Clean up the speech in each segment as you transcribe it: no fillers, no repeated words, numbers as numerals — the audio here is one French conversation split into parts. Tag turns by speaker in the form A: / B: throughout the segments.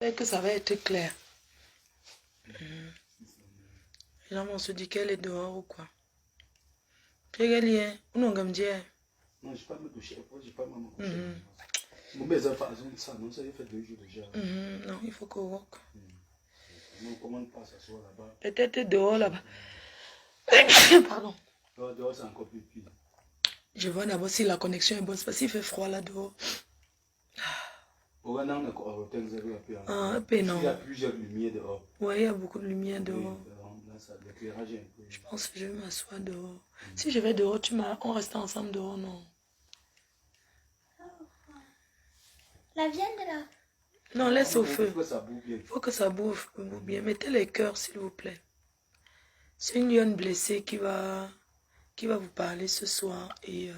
A: J'espère que ça va être clair. Finalement, on se dit qu'elle est dehors ou quoi. Puis elle est, où non, comme dire.
B: Non, je ne vais pas me toucher. Je ne vais pas me coucher. Mon baiser par exemple, ça, non, ça fait 2 jours déjà.
A: Non, il faut qu'on work.
B: Non, comment on passe à soi là-bas?
A: Peut-être dehors là-bas. Pardon.
B: Dehors, c'est encore plus pire.
A: Je vois d'abord si la connexion est bonne. C'est parce qu'il fait froid là dehors.
B: Au Ghana, on a encore un peu.
A: Un peu non.
B: Il y a plusieurs lumières dehors.
A: Oui, il y a beaucoup de lumière dehors.
B: Là, ça, l'éclairage est un peu.
A: Je pense que je vais m'asseoir dehors. Si je vais dehors, on reste ensemble dehors, non?
C: La viande là.
A: Non, laisse au feu.
B: Il faut que ça bouffe bien.
A: Il faut que ça bouffe bien. Mettez les cœurs, s'il vous plaît. C'est une lionne blessée qui va vous parler ce soir. Et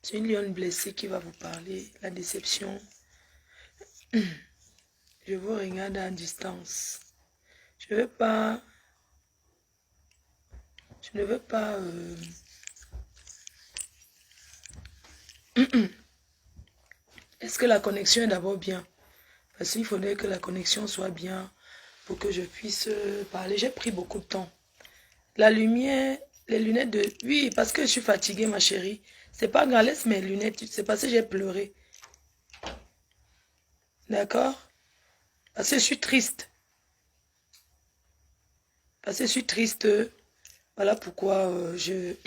A: c'est une lionne blessée qui va vous parler. La déception. Je vous regarde à distance. Je ne veux pas... Est-ce que la connexion est d'abord bien? Parce qu'il faudrait que la connexion soit bien pour que je puisse parler. J'ai pris beaucoup de temps. La lumière, les lunettes de... Oui, parce que je suis fatiguée, ma chérie. C'est pas grave, laisse mes lunettes. C'est parce que j'ai pleuré. D'accord? Parce que je suis triste. Parce que je suis triste. Voilà pourquoi j'ai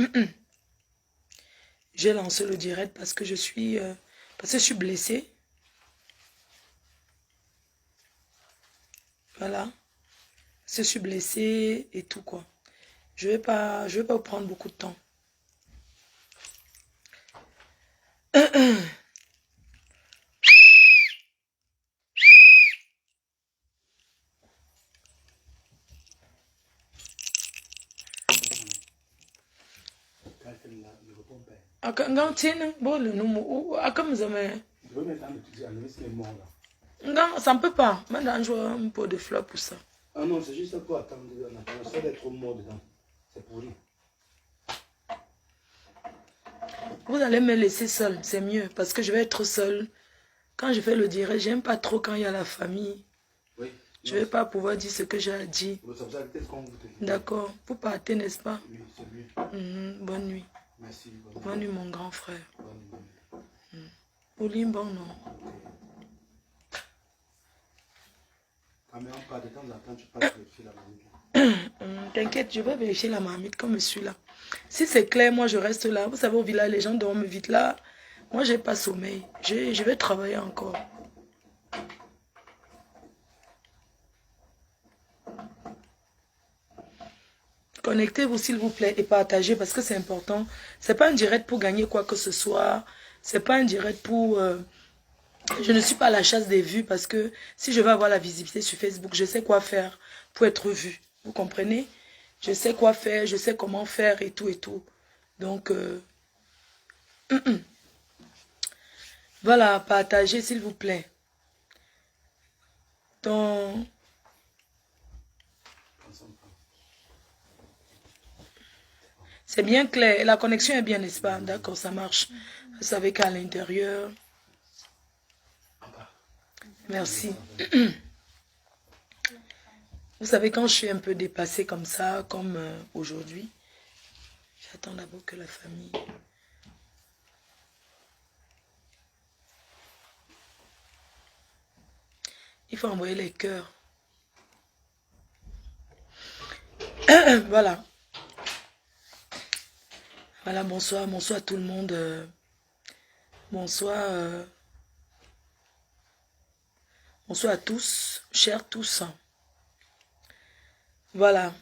A: lancé le direct. Parce que je suis blessée. Voilà. Parce que je suis blessée et tout quoi. Je vais pas vous prendre beaucoup de temps. Quand tiens, bon le nom, comme ça mais.
B: Je veux mettre un petit enlever ces morts là.
A: Non, ça ne peut pas. Maintenant, je vois un pot de fleurs pour ça.
B: Ah non, c'est juste pour attendre. Ça va être trop mort dedans. C'est pourri.
A: Vous allez me laisser seule, c'est mieux. Parce que je vais être seule. Quand je fais le direct, j'aime pas trop quand il y a la famille.
B: Oui.
A: Je ne vais pas pouvoir dire ce que j'ai à dire. D'accord. Vous partez, n'est-ce pas?
B: Oui, c'est mieux.
A: Bonne nuit.
B: Merci.
A: Bonne nuit, mon grand frère.
B: Bonne nuit.
A: Pauline, bon, non.
B: Quand même, pas de temps en temps, tu passes vérifier la marmite.
A: T'inquiète, je vais vérifier la marmite comme je suis là. Si c'est clair, moi je reste là. Vous savez, au village, les gens dorment vite là. Moi, j'ai pas sommeil. Je vais travailler encore. Connectez-vous s'il vous plaît et partagez parce que c'est important. C'est pas un direct pour gagner quoi que ce soit. C'est pas un direct pour... Je ne suis pas à la chasse des vues parce que si je veux avoir la visibilité sur Facebook, je sais quoi faire pour être vue. Vous comprenez? Je sais quoi faire, je sais comment faire et tout et tout. Donc, voilà, partagez s'il vous plaît. Donc, c'est bien clair. La connexion est bien, n'est-ce pas? D'accord, ça marche. Vous savez qu'à l'intérieur... Merci. Vous savez, quand je suis un peu dépassée comme ça, comme aujourd'hui, j'attends d'abord que la famille... Il faut envoyer les cœurs. Voilà. Voilà, bonsoir, bonsoir tout le monde. Bonsoir. Bonsoir à tous, chers tous. Voilà.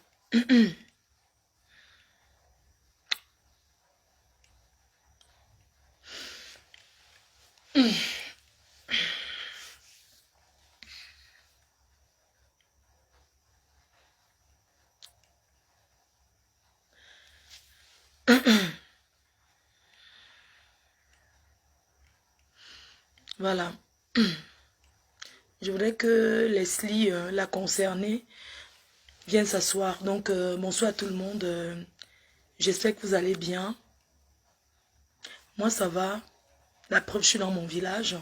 A: Voilà. Je voudrais que Leslie, la concernée, vienne s'asseoir. Donc, bonsoir à tout le monde. J'espère que vous allez bien. Moi, ça va. La preuve, je suis dans mon village.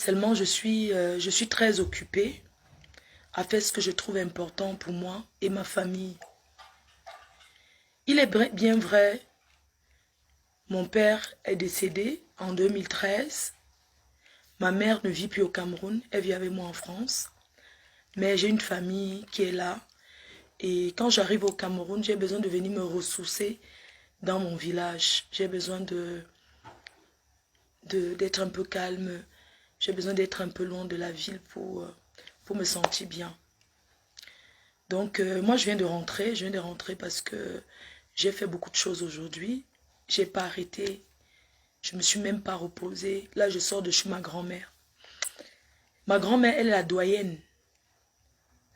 A: Seulement, je suis très occupée à faire ce que je trouve important pour moi et ma famille. Il est bien vrai, mon père est décédé en 2013. Ma mère ne vit plus au Cameroun, elle vit avec moi en France. Mais j'ai une famille qui est là. Et quand j'arrive au Cameroun, j'ai besoin de venir me ressourcer dans mon village. J'ai besoin d'être un peu calme. J'ai besoin d'être un peu loin de la ville pour me sentir bien. Donc, moi, je viens de rentrer. Je viens de rentrer parce que j'ai fait beaucoup de choses aujourd'hui. Je n'ai pas arrêté. Je ne me suis même pas reposée. Là, je sors de chez ma grand-mère. Ma grand-mère, elle est la doyenne.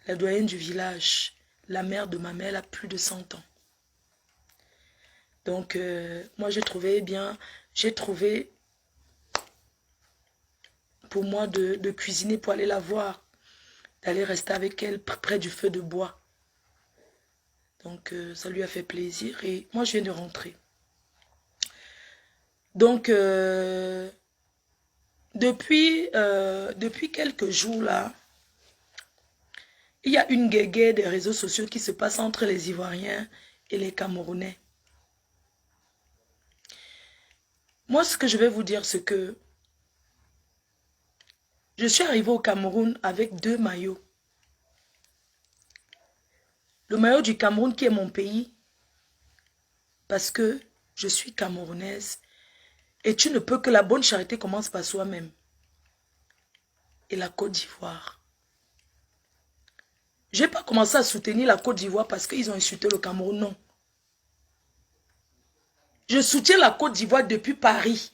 A: La doyenne du village. La mère de ma mère, elle a plus de 100 ans. Donc, moi, j'ai trouvé pour moi de cuisiner pour aller la voir. D'aller rester avec elle près du feu de bois. Donc, ça lui a fait plaisir. Et moi, je viens de rentrer. Donc, depuis quelques jours, là, il y a une guéguerre des réseaux sociaux qui se passe entre les Ivoiriens et les Camerounais. Moi, ce que je vais vous dire, c'est que je suis arrivée au Cameroun avec 2 maillots. Le maillot du Cameroun qui est mon pays, parce que je suis camerounaise. Et tu ne peux que la bonne charité commence par soi-même. Et la Côte d'Ivoire. Je n'ai pas commencé à soutenir la Côte d'Ivoire parce qu'ils ont insulté le Cameroun, non. Je soutiens la Côte d'Ivoire depuis Paris.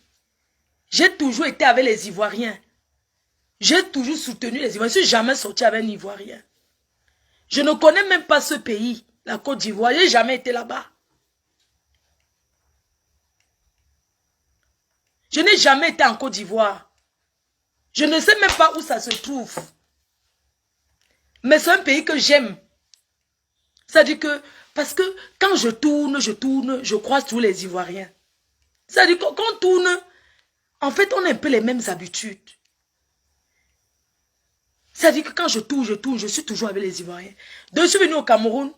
A: J'ai toujours été avec les Ivoiriens. J'ai toujours soutenu les Ivoiriens. Je ne suis jamais sorti avec un Ivoirien. Je ne connais même pas ce pays, la Côte d'Ivoire. Je n'ai jamais été là-bas. Je n'ai jamais été en Côte d'Ivoire. Je ne sais même pas où ça se trouve. Mais c'est un pays que j'aime. C'est-à-dire que, parce que quand je tourne, je croise tous les Ivoiriens. C'est-à-dire que quand on tourne, en fait, on a un peu les mêmes habitudes. C'est-à-dire que quand je tourne, je suis toujours avec les Ivoiriens. Donc, je suis venu au Cameroun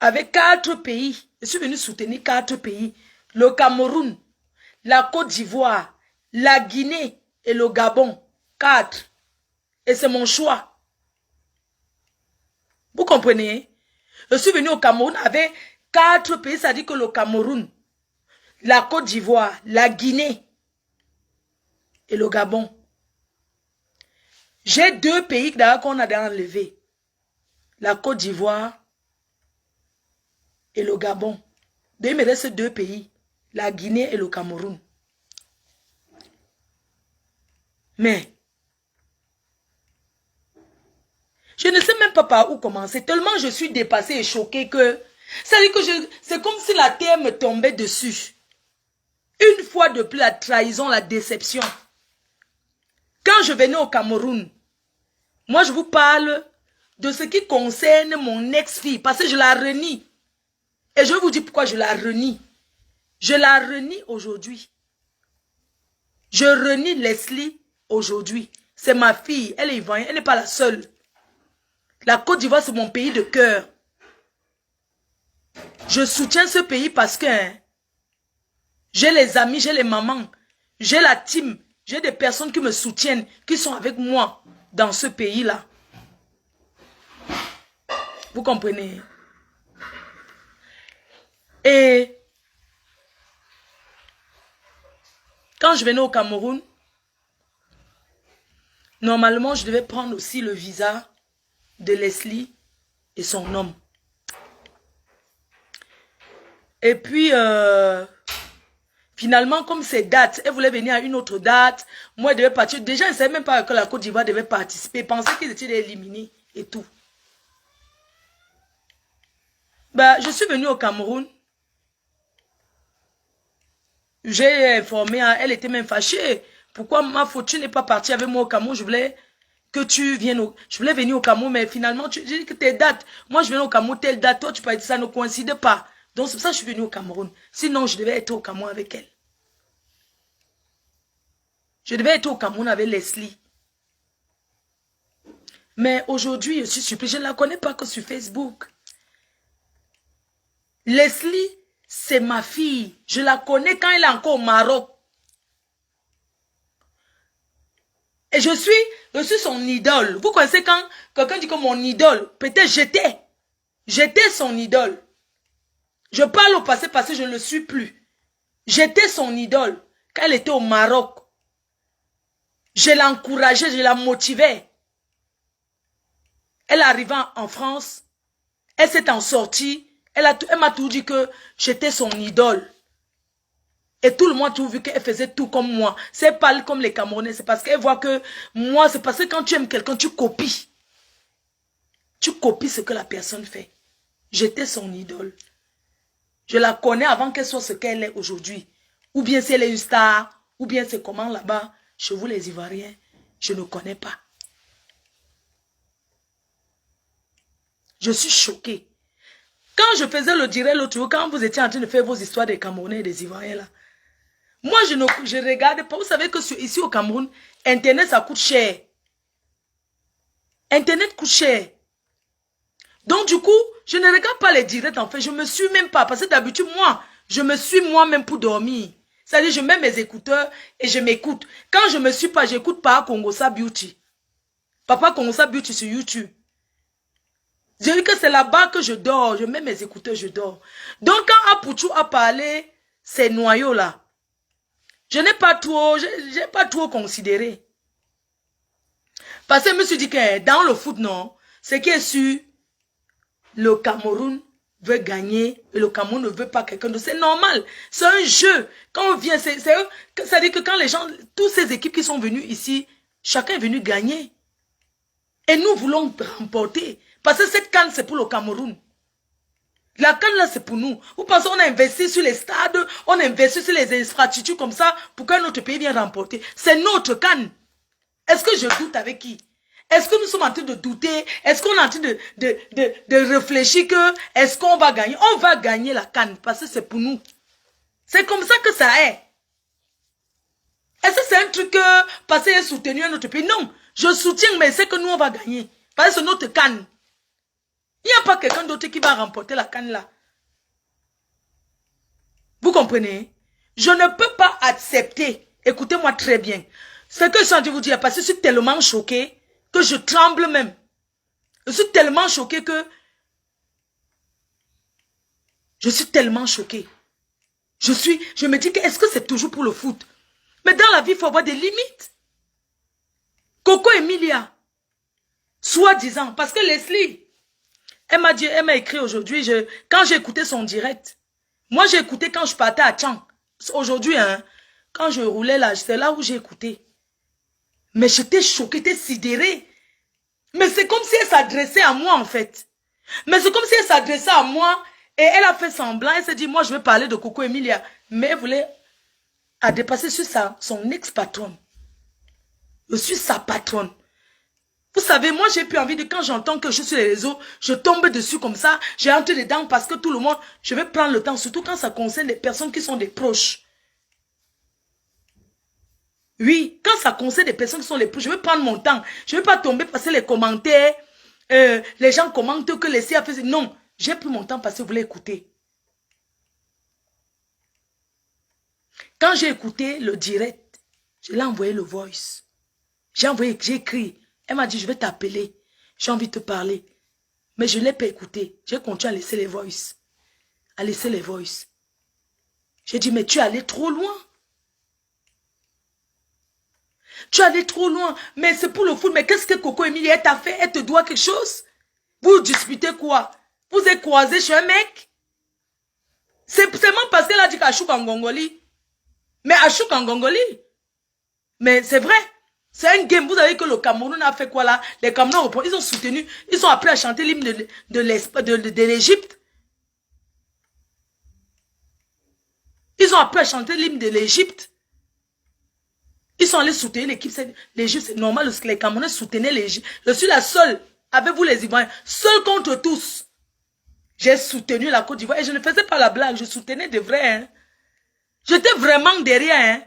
A: avec 4 pays. Je suis venu soutenir 4 pays. Le Cameroun, la Côte d'Ivoire, la Guinée et le Gabon. 4. Et c'est mon choix. Vous comprenez? Je suis venu au Cameroun avec 4 pays. C'est-à-dire que le Cameroun, la Côte d'Ivoire, la Guinée et le Gabon. J'ai 2 pays d'ailleurs qu'on a enlevé. La Côte d'Ivoire et le Gabon. Donc, il me reste 2 pays. La Guinée et le Cameroun. Mais, je ne sais même pas par où commencer. Tellement je suis dépassée et choquée que... C'est-à-dire que c'est comme si la terre me tombait dessus. Une fois de plus, la trahison, la déception. Quand je venais au Cameroun, moi je vous parle de ce qui concerne mon ex-fille. Parce que je la renie. Et je vais vous dire pourquoi je la renie. Je la renie aujourd'hui. Je renie Leslie aujourd'hui. C'est ma fille. Elle est ivoirienne. Elle n'est pas la seule. La Côte d'Ivoire, c'est mon pays de cœur. Je soutiens ce pays parce que j'ai les amis, j'ai les mamans, j'ai la team, j'ai des personnes qui me soutiennent, qui sont avec moi dans ce pays-là. Vous comprenez? Et quand je venais au Cameroun, normalement, je devais prendre aussi le visa de Leslie et son homme. Et puis, finalement, comme c'est date, elle voulait venir à une autre date. Moi, elle devait partir. Déjà, elle ne savait même pas que la Côte d'Ivoire devait participer. Elle pensait qu'ils étaient éliminés et tout. Ben, je suis venue au Cameroun. J'ai informé, elle était même fâchée. Pourquoi ma faute, tu n'es pas partie avec moi au Cameroun? Je voulais que tu viennes je voulais venir au Cameroun, mais finalement, j'ai dit que tes dates. Moi, je viens au Cameroun, telle date, toi, tu peux dire ça ne coïncide pas. Donc, c'est pour ça que je suis venue au Cameroun. Sinon, je devais être au Cameroun avec elle. Je devais être au Cameroun avec Leslie. Mais aujourd'hui, je suis surpris. Je ne la connais pas que sur Facebook. Leslie, c'est ma fille. Je la connais quand elle est encore au Maroc. Et je suis son idole. Vous connaissez quand quelqu'un dit que mon idole, peut-être j'étais son idole. Je parle au passé parce que je ne le suis plus. J'étais son idole quand elle était au Maroc. Je l'encourageais, je la motivais. Elle arrivait en France, elle s'est en sortie, elle m'a tout dit que j'étais son idole. Et tout le monde a tout vu qu'elle faisait tout comme moi. C'est pas comme les Camerounais, c'est parce qu'elle voit que moi, c'est parce que quand tu aimes quelqu'un, tu copies. Tu copies ce que la personne fait. J'étais son idole. Je la connais avant qu'elle soit ce qu'elle est aujourd'hui. Ou bien si elle est une star, ou bien c'est comment là-bas, chez vous les Ivoiriens, je ne connais pas. Je suis choquée. Quand je faisais le direct l'autre jour, quand vous étiez en train de faire vos histoires des Camerounais et des Ivoiriens là, moi je regarde pas. Vous savez que ici au Cameroun, Internet ça coûte cher. Internet coûte cher. Donc du coup, je ne regarde pas les directs en fait. Je me suis même pas. Parce que d'habitude, moi, je me suis moi-même pour dormir. C'est-à-dire, je mets mes écouteurs et je m'écoute. Quand je me suis pas, j'écoute pas Congosa Beauty. Papa Congosa Beauty sur YouTube. Je dis que c'est là-bas que je dors. Je mets mes écouteurs, je dors. Donc quand Apouchou a parlé, ces noyaux-là, je n'ai pas trop considéré. Parce que je me suis dit que dans le foot, non, c'est qui est sûr, le Cameroun veut gagner et le Cameroun ne veut pas quelqu'un d'autre. C'est normal. C'est un jeu. Quand on vient, ça dit que quand les gens, toutes ces équipes qui sont venues ici, chacun est venu gagner. Et nous voulons remporter. Parce que cette canne, c'est pour le Cameroun. La canne là, c'est pour nous. Vous pensez qu'on a investi sur les stades, on a investi sur les infrastructures comme ça pour qu'un autre pays vienne remporter. C'est notre canne. Est-ce que je doute avec qui? Est-ce que nous sommes en train de douter? Est-ce qu'on est en train de réfléchir que est-ce qu'on va gagner? On va gagner la canne parce que c'est pour nous. C'est comme ça que ça est. Est-ce que c'est un truc parce qu'il est soutenu à notre pays? Non, je soutiens, mais c'est que nous on va gagner. Parce que c'est notre canne. Il n'y a pas quelqu'un d'autre qui va remporter la canne là. Vous comprenez? Je ne peux pas accepter. Écoutez-moi très bien. Ce que je suis en train de vous dire, parce que je suis tellement choquée que je tremble même. Je suis tellement choquée que... Je suis tellement choquée. Je me dis que est-ce que c'est toujours pour le foot? Mais dans la vie, il faut avoir des limites. Coco Emilia, soi-disant, parce que Leslie, elle m'a écrit aujourd'hui, quand j'ai écouté son direct, moi j'ai écouté quand je partais à Tchang. Aujourd'hui, hein, quand je roulais là, c'est là où j'ai écouté. Mais j'étais choquée, j'étais sidérée. Mais c'est comme si elle s'adressait à moi en fait. Mais c'est comme si elle s'adressait à moi et elle a fait semblant, elle s'est dit, moi je vais parler de Coco Emilia. Mais elle voulait dépasser sur son ex-patronne. Je suis sa patronne. Vous savez, moi j'ai plus envie de, quand j'entends que je suis sur les réseaux, je tombe dessus comme ça, j'ai entre dedans parce que tout le monde, je vais prendre le temps, surtout quand ça concerne les personnes qui sont des proches. Oui, quand ça concerne des personnes qui sont les proches, je vais prendre mon temps. Je ne vais pas tomber parce que les commentaires, les gens commentent que les CIA faisaient. Non, j'ai pris mon temps parce que vous voulez écouter. Quand j'ai écouté le direct, je l'ai envoyé le voice. J'ai écrit. Elle m'a dit, je vais t'appeler. J'ai envie de te parler. Mais je ne l'ai pas écouté. J'ai continué à laisser les voice. J'ai dit, mais tu es allé trop loin. Tu es allé trop loin. Mais c'est pour le foot. Mais qu'est-ce que Coco Emilia elle t'a fait? Elle te doit quelque chose? Vous disputez quoi? Vous êtes croisés chez un mec? C'est seulement parce qu'elle a dit qu'Achouk en Gongoli. Mais Achouk en Gongoli. Mais c'est vrai. C'est un game. Vous savez que le Cameroun a fait quoi là? Les Camerounais, ils ont soutenu. Ils sont appelés à chanter l'hymne de l'Égypte. Ils ont appelé à chanter l'hymne de l'Égypte. Ils sont allés soutenir l'équipe. L'Égypte, c'est normal parce que les Camerounais soutenaient l'Égypte. Je suis la seule, avec vous les Ivoiriens, seule contre tous. J'ai soutenu la Côte d'Ivoire et je ne faisais pas la blague. Je soutenais de vrai. Hein. J'étais vraiment derrière. Hein.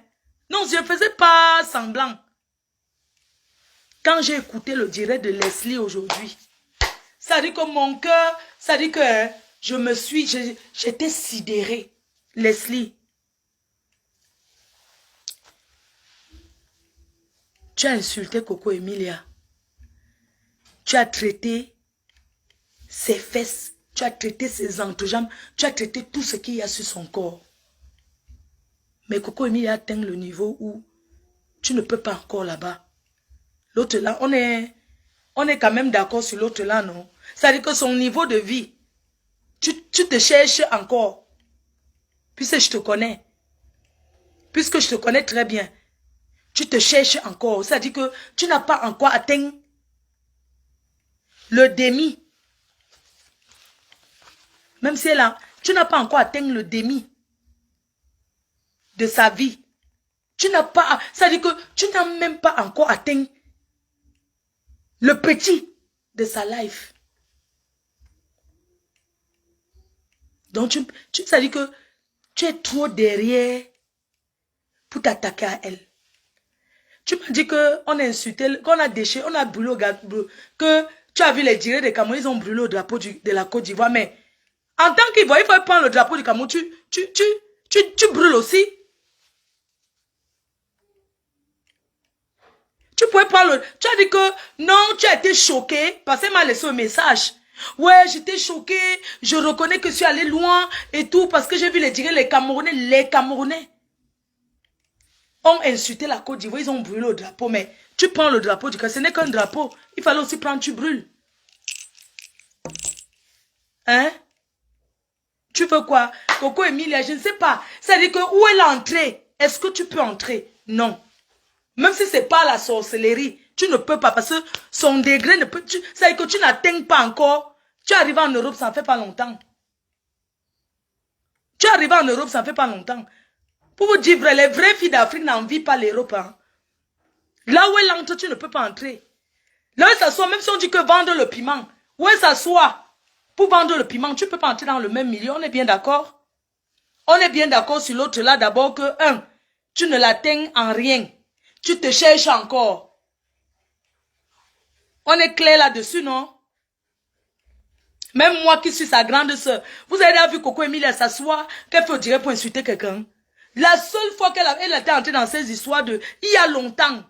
A: Non, je ne faisais pas semblant. Quand j'ai écouté le direct de Leslie aujourd'hui, ça dit que mon cœur, ça dit que j'étais sidérée. Leslie, tu as insulté Coco Emilia. Tu as traité ses fesses, tu as traité ses entrejambes, tu as traité tout ce qu'il y a sur son corps. Mais Coco Emilia atteint le niveau où tu ne peux pas encore là-bas. L'autre là, on est quand même d'accord sur l'autre là, non? C'est-à-dire que son niveau de vie, tu te cherches encore. Puisque je te connais. Puisque je te connais très bien. Tu te cherches encore. C'est-à-dire que tu n'as pas encore atteint le demi. Même si là, tu n'as pas encore atteint le demi de sa vie. Tu n'as pas, c'est-à-dire que tu n'as même pas encore atteint le petit de sa life. Donc, ça dit que tu es trop derrière pour t'attaquer à elle. Tu m'as dit qu'on a insulté, qu'on a déchiré, on a brûlé au drapeau, que tu as vu les directs des Cameroun, ils ont brûlé au drapeau de la Côte d'Ivoire. Mais en tant qu'Ivoire, il faut prendre le drapeau du Cameroun, tu brûles aussi. Tu pouvais prendre tu as dit que non, tu as été choqué parce qu'elle m'a laissé un message. Ouais, j'étais choqué, je reconnais que je suis allé loin et tout parce que j'ai vu les Camerounais ont insulté la Côte d'Ivoire, ils ont brûlé le drapeau, mais tu prends le drapeau du cas, ce n'est qu'un drapeau, il fallait aussi prendre, tu brûles. Hein? Tu veux quoi? Coco Emilia, je ne sais pas. C'est-à-dire que où elle est entrée? Est-ce que tu peux entrer? Non. Même si ce n'est pas la sorcellerie, tu ne peux pas parce que son degré ne peut... C'est-à-dire que tu n'atteins pas encore. Tu es arrivé en Europe, ça ne fait pas longtemps. Tu es arrivé en Europe, ça ne fait pas longtemps. Pour vous dire vrai, les vraies filles d'Afrique n'envient pas l'Europe. Hein. Là où elle entre, tu ne peux pas entrer. Là où elle s'assoit, même si on dit que vendre le piment, où elle s'assoit pour vendre le piment, tu ne peux pas entrer dans le même milieu, on est bien d'accord? On est bien d'accord sur l'autre là, d'abord que, tu ne l'atteins en rien. Tu te cherches encore. On est clair là-dessus, non? Même moi qui suis sa grande soeur, vous avez déjà vu Coco Emilia s'asseoir, qu'elle fait au direct pour insulter quelqu'un? La seule fois qu'elle était entrée dans ces histoires de il y a longtemps.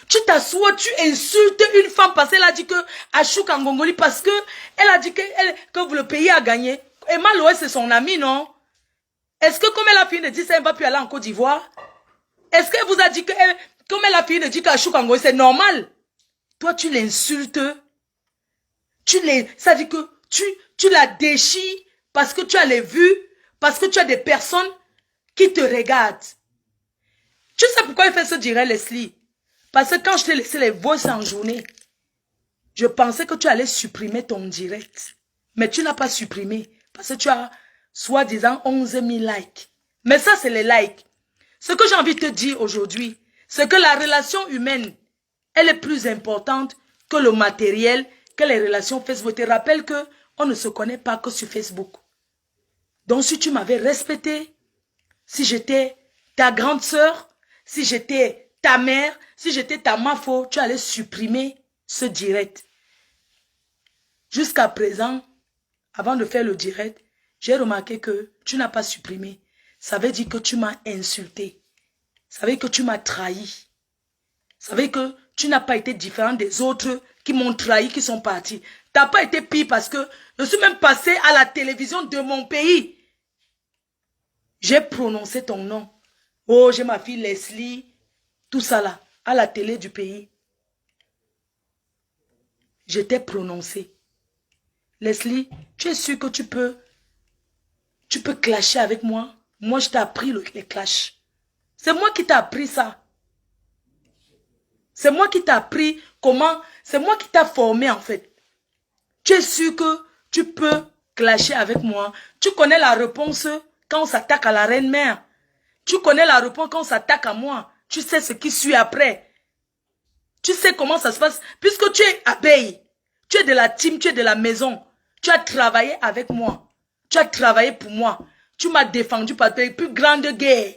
A: Tu t'assois, tu insultes une femme parce qu'elle a dit que Achou Kangongoli, parce que elle a dit que le pays a gagné. Emma Loé, c'est son ami, non? Est-ce que comme elle a fini de dire ça, elle ne va plus aller en Côte d'Ivoire? Est-ce qu'elle vous a dit que comme elle a fini de dire qu'Achou Kangongoli, c'est normal? Toi, tu l'insultes. Ça dit que tu la déchires. Parce que tu as les vues, parce que tu as des personnes qui te regardent. Tu sais pourquoi il fait ce direct, Leslie? Parce que quand je t'ai laissé les voices en journée, je pensais que tu allais supprimer ton direct. Mais tu n'as pas supprimé. Parce que tu as, soi-disant, 11 000 likes. Mais ça, c'est les likes. Ce que j'ai envie de te dire aujourd'hui, c'est que la relation humaine, elle est plus importante que le matériel, que les relations Facebook. Je te rappelle que on ne se connaît pas que sur Facebook. Donc si tu m'avais respecté, si j'étais ta grande sœur, si j'étais ta mère, si j'étais ta mafo, tu allais supprimer ce direct. Jusqu'à présent, avant de faire le direct, j'ai remarqué que tu n'as pas supprimé. Ça veut dire que tu m'as insulté. Ça veut dire que tu m'as trahi. Ça veut dire que tu n'as pas été différent des autres qui m'ont trahi, qui sont partis. Tu n'as pas été pire parce que je suis même passé à la télévision de mon pays. J'ai prononcé ton nom. Oh, j'ai ma fille Leslie. Tout ça là, à la télé du pays. Je t'ai prononcé. Leslie, tu es sûr que tu peux clasher avec moi? Moi, je t'ai appris les clashs. C'est moi qui t'ai appris ça. C'est moi qui t'ai appris comment... C'est moi qui t'ai formé en fait. Tu es sûr que tu peux clasher avec moi? Tu connais la réponse quand on s'attaque à la reine-mère. Tu connais la réponse quand on s'attaque à moi. Tu sais ce qui suit après. Tu sais comment ça se passe. Puisque tu es abeille, tu es de la team, tu es de la maison. Tu as travaillé avec moi. Tu as travaillé pour moi. Tu m'as défendu par tes plus grandes guerres.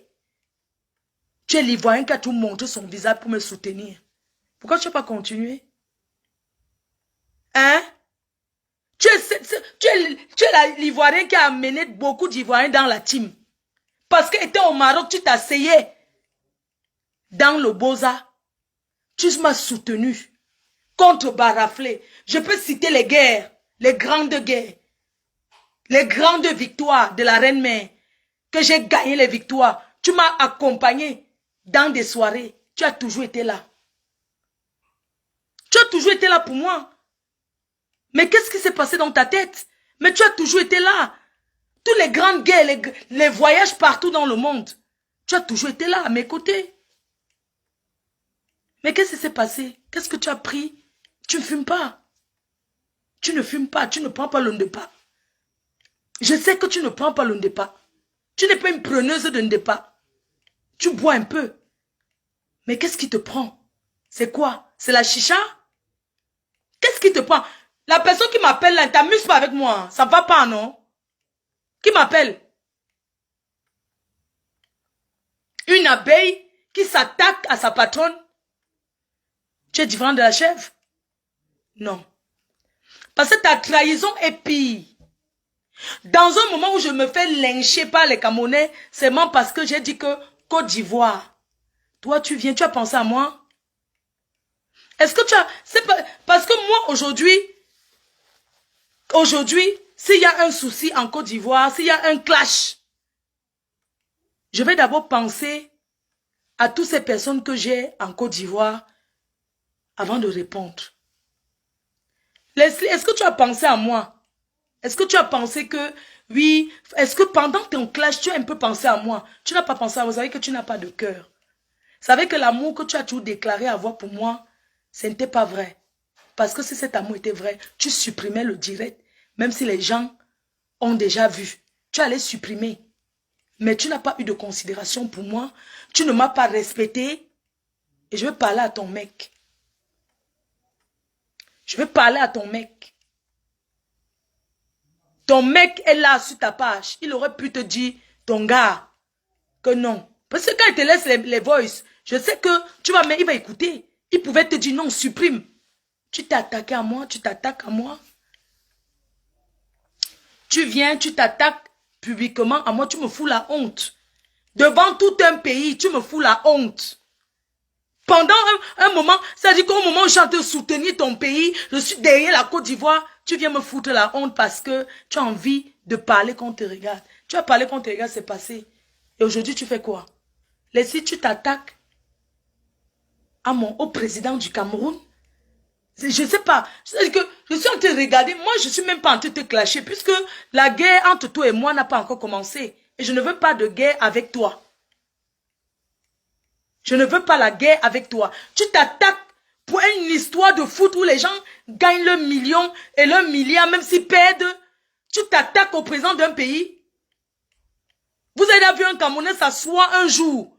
A: Tu es l'Ivoirien qui a tout montré son visage pour me soutenir. Pourquoi tu n'as pas continué? Hein? Tu es l'Ivoirien qui a amené beaucoup d'Ivoiriens dans la team. Parce que étant au Maroc, tu t'asseyais dans le Boza. Tu m'as soutenu contre Baraflé. Je peux citer les guerres, les grandes victoires de la Reine-Mère, que j'ai gagné les victoires. Tu m'as accompagné dans des soirées. Tu as toujours été là. Tu as toujours été là pour moi. Mais qu'est-ce qui s'est passé dans ta tête? Mais tu as toujours été là. Toutes les grandes guerres, les voyages partout dans le monde. Tu as toujours été là, à mes côtés. Mais qu'est-ce qui s'est passé? Qu'est-ce que tu as pris? Tu ne fumes pas. Tu ne fumes pas, tu ne prends pas l'Ondepa. Je sais que tu ne prends pas l'Ondepa. Tu n'es pas une preneuse de Ndepa. Tu bois un peu. Mais qu'est-ce qui te prend? C'est quoi? C'est la chicha? Qu'est-ce qui te prend? La personne qui m'appelle là, ne t'amuse pas avec moi. Ça va pas, non? Qui m'appelle? Une abeille qui s'attaque à sa patronne. Tu es différent de la chèvre? Non. Parce que ta trahison est pire. Dans un moment où je me fais lyncher par les Camerounais, c'est seulement parce que j'ai dit que Côte d'Ivoire. Toi, tu viens, tu as pensé à moi? Est-ce que tu as... C'est parce que moi, aujourd'hui, s'il y a un souci en Côte d'Ivoire, s'il y a un clash, je vais d'abord penser à toutes ces personnes que j'ai en Côte d'Ivoire avant de répondre. Leslie, est-ce que tu as pensé à moi? Est-ce que tu as pensé que, oui, est-ce que pendant ton clash, tu as un peu pensé à moi? Tu n'as pas pensé à moi, vous savez que tu n'as pas de cœur. Vous savez que l'amour que tu as toujours déclaré avoir pour moi, ce n'était pas vrai. Parce que si cet amour était vrai, tu supprimais le direct, même si les gens ont déjà vu. Tu allais supprimer. Mais tu n'as pas eu de considération pour moi. Tu ne m'as pas respecté. Et je vais parler à ton mec. Je vais parler à ton mec. Ton mec est là sur ta page. Il aurait pu te dire, ton gars, que non. Parce que quand il te laisse les voices, je sais que tu vas, mais il va écouter. Il pouvait te dire non, supprime. Tu t'es attaqué à moi, tu t'attaques à moi. Tu viens, tu t'attaques publiquement à moi, tu me fous la honte. Devant tout un pays, tu me fous la honte. Pendant un moment, c'est-à-dire qu'au moment où je suis en train de soutenir ton pays, je suis derrière la Côte d'Ivoire, tu viens me foutre la honte parce que tu as envie de parler quand on te regarde. Tu as parlé quand on te regarde, c'est passé. Et aujourd'hui, tu fais quoi? Si tu t'attaques au président du Cameroun, je ne sais pas. C'est-à-dire que je suis en train de regarder, moi je ne suis même pas en train de te clasher puisque la guerre entre toi et moi n'a pas encore commencé. Et je ne veux pas de guerre avec toi. Je ne veux pas la guerre avec toi. Tu t'attaques pour une histoire de foot où les gens gagnent le million et le milliard, même s'ils perdent. Tu t'attaques au président d'un pays. Vous avez vu un Camerounais s'asseoir un jour,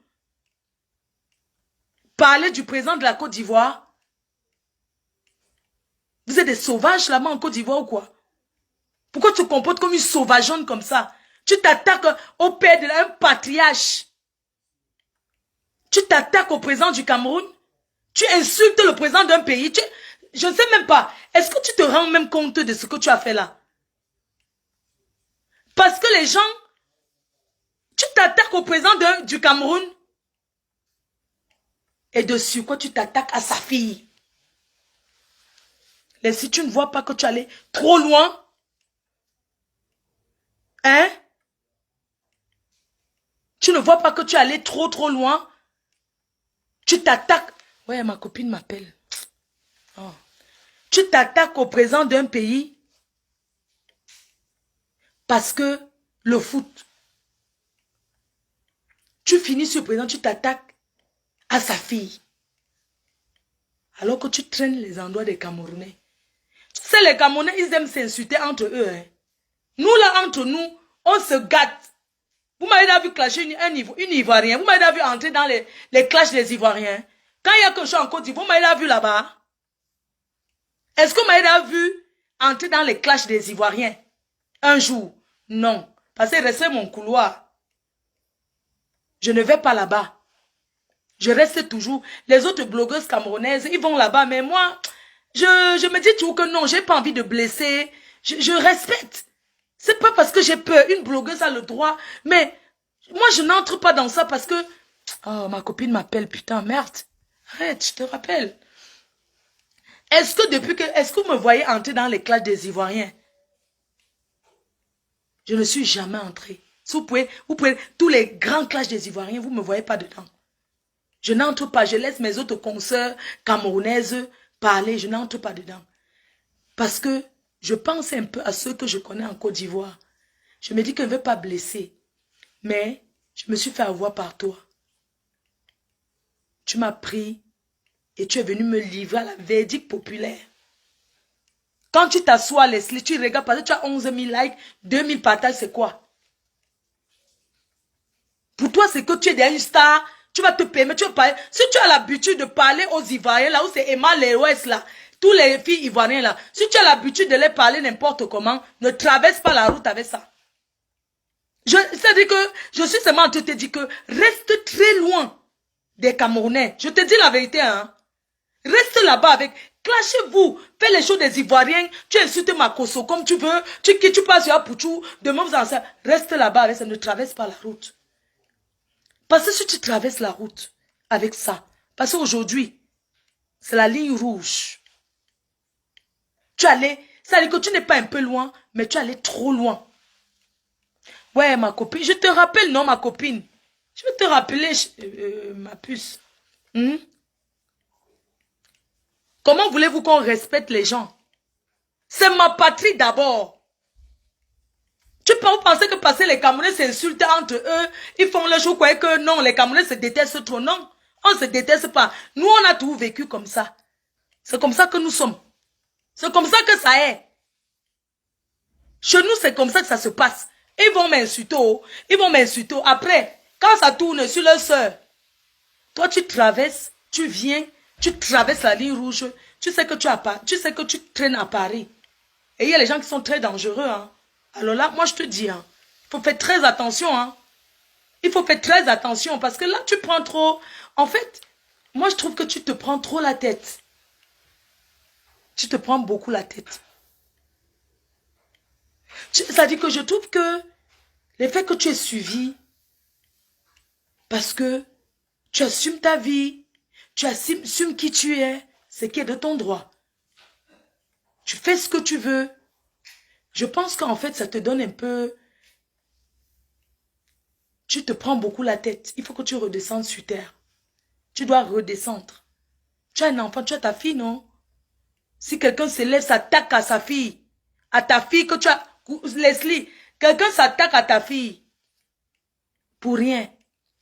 A: parler du président de la Côte d'Ivoire. Vous êtes des sauvages là-bas en Côte d'Ivoire ou quoi? Pourquoi tu te comportes comme une sauvageonne comme ça? Tu t'attaques au père d'un patriarche. Tu t'attaques au président du Cameroun. Tu insultes le président d'un pays. Je ne sais même pas. Est-ce que tu te rends même compte de ce que tu as fait là? Parce que les gens, tu t'attaques au président du Cameroun. Et dessus, quoi, tu t'attaques à sa fille. Et si tu ne vois pas que tu allais trop loin, hein? Tu ne vois pas que tu allais trop loin. Tu t'attaques. Ouais, ma copine m'appelle. Oh. Tu t'attaques au président d'un pays parce que le foot. Tu finis sur le président, tu t'attaques à sa fille. Alors que tu traînes les endroits des Camerounais. Tu sais, les Camerounais, ils aiment s'insulter entre eux. Hein. Nous, là, entre nous, on se gâte. Vous m'avez déjà vu clasher une Ivoirienne. Vous m'avez déjà vu entrer dans les clashs des Ivoiriens. Quand il y a quelque chose en Côte d'Ivoire, vous m'avez déjà vu là-bas. Est-ce que vous m'avez déjà vu entrer dans les clashs des Ivoiriens? Un jour? Non. Parce que rester mon couloir. Je ne vais pas là-bas. Je reste toujours. Les autres blogueuses camerounaises, ils vont là-bas. Mais moi, je me dis toujours que non, j'ai pas envie de blesser. Je respecte. C'est pas parce que j'ai peur. Une blogueuse a le droit. Mais moi, je n'entre pas dans ça parce que... Oh, ma copine m'appelle, putain, merde. Arrête, je te rappelle. Est-ce que vous me voyez entrer dans les classes des Ivoiriens? Je ne suis jamais entré. Si vous pouvez, tous les grands clashs des Ivoiriens, vous ne me voyez pas dedans. Je n'entre pas, je laisse mes autres consoeurs camerounaises parler, je n'entre pas dedans. Parce que je pense un peu à ceux que je connais en Côte d'Ivoire. Je me dis que je ne veux pas blesser. Mais je me suis fait avoir par toi. Tu m'as pris et tu es venu me livrer à la verdict populaire. Quand tu t'assois, Leslie, tu regardes parce que tu as 11 000 likes, 2 000 partages, c'est quoi? Pour toi, c'est que tu es déjà une star, tu vas te permettre, tu vas parler. Si tu as l'habitude de parler aux Ivoiriens, là où c'est Emma Lewes, là, tous les filles ivoiriennes, là, si tu as l'habitude de les parler n'importe comment, ne traverse pas la route avec ça. C'est-à-dire que je suis seulement en train de te dire que reste très loin des Camerounais. Je te dis la vérité, hein. Reste là-bas avec... Clashez-vous. Fais les choses des Ivoiriens. Tu insultes Makosso comme tu veux. Tu passes sur Apouchou. Demain, vous en savez. Reste là-bas avec ça. Ne traverse pas la route. Parce que si tu traverses la route avec ça, parce qu'aujourd'hui, c'est la ligne rouge. Tu allais... Ça veut dire que tu n'es pas un peu loin, mais tu allais trop loin. Ouais, ma copine. Je te rappelle, non, ma copine. Je vais te rappeler, ma puce. Comment voulez-vous qu'on respecte les gens? C'est ma patrie d'abord. Tu peux penser que passer les Camerounais s'insultent entre eux, ils font le show, quoi, que non, les Camerounais se détestent trop. Non, on ne se déteste pas. Nous, on a tout vécu comme ça. C'est comme ça que nous sommes. C'est comme ça que ça est. Chez nous, c'est comme ça que ça se passe. Ils vont m'insulter. Ils vont m'insulter. Après, quand ça tourne sur leur soeur, toi, tu traverses, tu viens, tu traverses la ligne rouge, tu sais que tu traînes à Paris. Et il y a les gens qui sont très dangereux. Hein. Alors là, moi je te dis, hein, il faut faire très attention. Hein. Il faut faire très attention parce que là, tu prends trop... En fait, moi je trouve que tu te prends trop la tête. Tu te prends beaucoup la tête. Ça dit que je trouve que le fait que tu es suivi, parce que tu assumes ta vie, tu assumes qui tu es, c'est qui est de ton droit. Tu fais ce que tu veux. Je pense qu'en fait, ça te donne un peu... Tu te prends beaucoup la tête. Il faut que tu redescendes sur terre. Tu dois redescendre. Tu as un enfant, tu as ta fille, non? Si quelqu'un se lève, s'attaque à sa fille, à ta fille que tu as... Leslie, quelqu'un s'attaque à ta fille pour rien.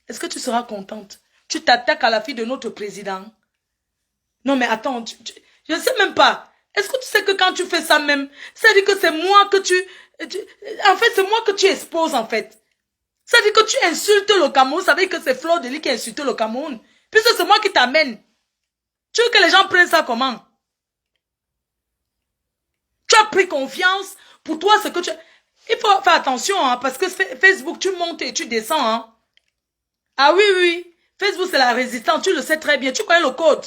A: Est-ce que tu seras contente? Tu t'attaques à la fille de notre président. Non mais attends, je ne sais même pas. Est-ce que tu sais que quand tu fais ça même, c'est-à-dire que c'est moi que en fait, c'est moi que tu exposes en fait. C'est-à-dire que tu insultes le Cameroun, ça veut dire que c'est Fleur de Lis qui insulte le Cameroun. Puisque c'est moi qui t'amène. Tu veux que les gens prennent ça comment? Tu as pris confiance. Pour toi, ce que tu... Il faut faire attention, hein, parce que Facebook, tu montes et tu descends. Hein. Ah oui, oui. Facebook, c'est la résistance. Tu le sais très bien. Tu connais le code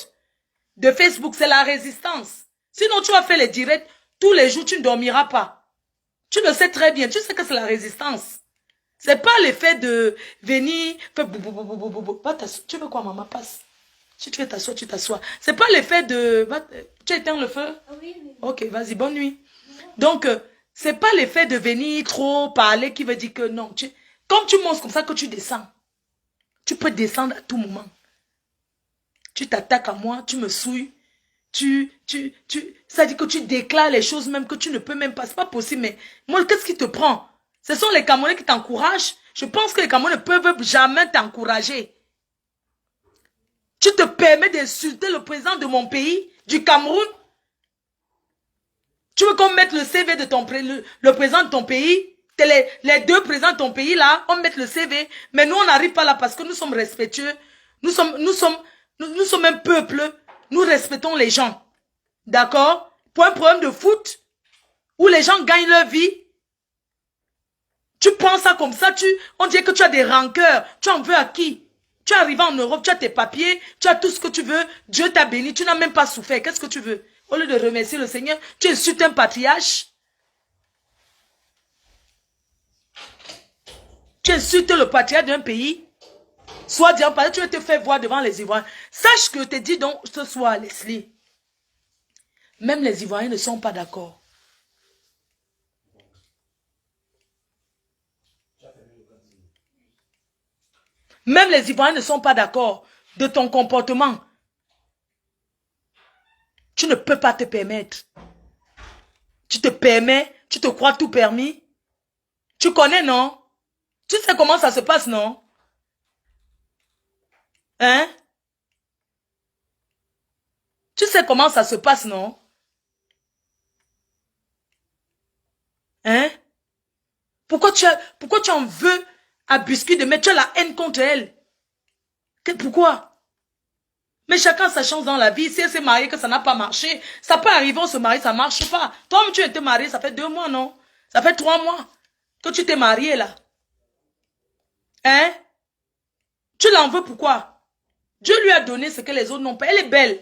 A: de Facebook, c'est la résistance. Sinon, tu vas faire les directs. Tous les jours, tu ne dormiras pas. Tu le sais très bien. Tu sais que c'est la résistance. C'est pas l'effet de venir... Tu veux quoi, maman? Passe. Si tu veux t'asseoir, tu t'assois. C'est pas l'effet de... Tu éteins le feu?
C: Oui, oui.
A: Ok, vas-y, bonne nuit. Donc, c'est pas l'effet de venir trop parler qui veut dire que non. Comme tu montes comme ça que tu descends. Tu peux descendre à tout moment. Tu t'attaques à moi, tu me souilles. Ça dit que tu déclares les choses même que tu ne peux même pas. C'est pas possible, mais moi, qu'est-ce qui te prend? Ce sont les Camerounais qui t'encouragent. Je pense que les Camerounais ne peuvent jamais t'encourager. Tu te permets d'insulter le président de mon pays, du Cameroun. Tu veux qu'on mette le CV de le président de ton pays? Les deux présidents de ton pays là, on met le CV. Mais nous, on n'arrive pas là parce que nous sommes respectueux. Nous sommes un peuple. Nous respectons les gens. D'accord? Pour un problème de foot, où les gens gagnent leur vie, Tu prends ça comme ça, on dirait que tu as des rancœurs. Tu en veux à qui? Tu es arrivé en Europe, tu as tes papiers, tu as tout ce que tu veux. Dieu t'a béni, tu n'as même pas souffert. Qu'est-ce que tu veux? Au lieu de remercier le Seigneur, tu insultes un patriarche. Tu insultes le patriarche d'un pays. Soit disant, parce que tu vas te faire voir devant les Ivoiriens. Sache que je te dis donc ce soir, Leslie. Même les Ivoiriens ne sont pas d'accord. Même les Ivoiriens ne sont pas d'accord de ton comportement. Tu ne peux pas te permettre. Tu te permets, tu te crois tout permis. Tu connais, non? Tu sais comment ça se passe, non? Hein? Tu sais comment ça se passe, non? Hein? Pourquoi tu en veux à Biscuit de mettre, tu as la haine contre elle? Pourquoi? Mais chacun sa chance dans la vie. Si elle s'est mariée, que ça n'a pas marché, ça peut arriver, on se marie, ça ne marche pas. Toi-même, tu étais marié, ça fait 2 mois, non? Ça fait 3 mois que tu t'es marié, là. Hein? Tu l'en veux pourquoi? Dieu lui a donné ce que les autres n'ont pas. Elle est belle.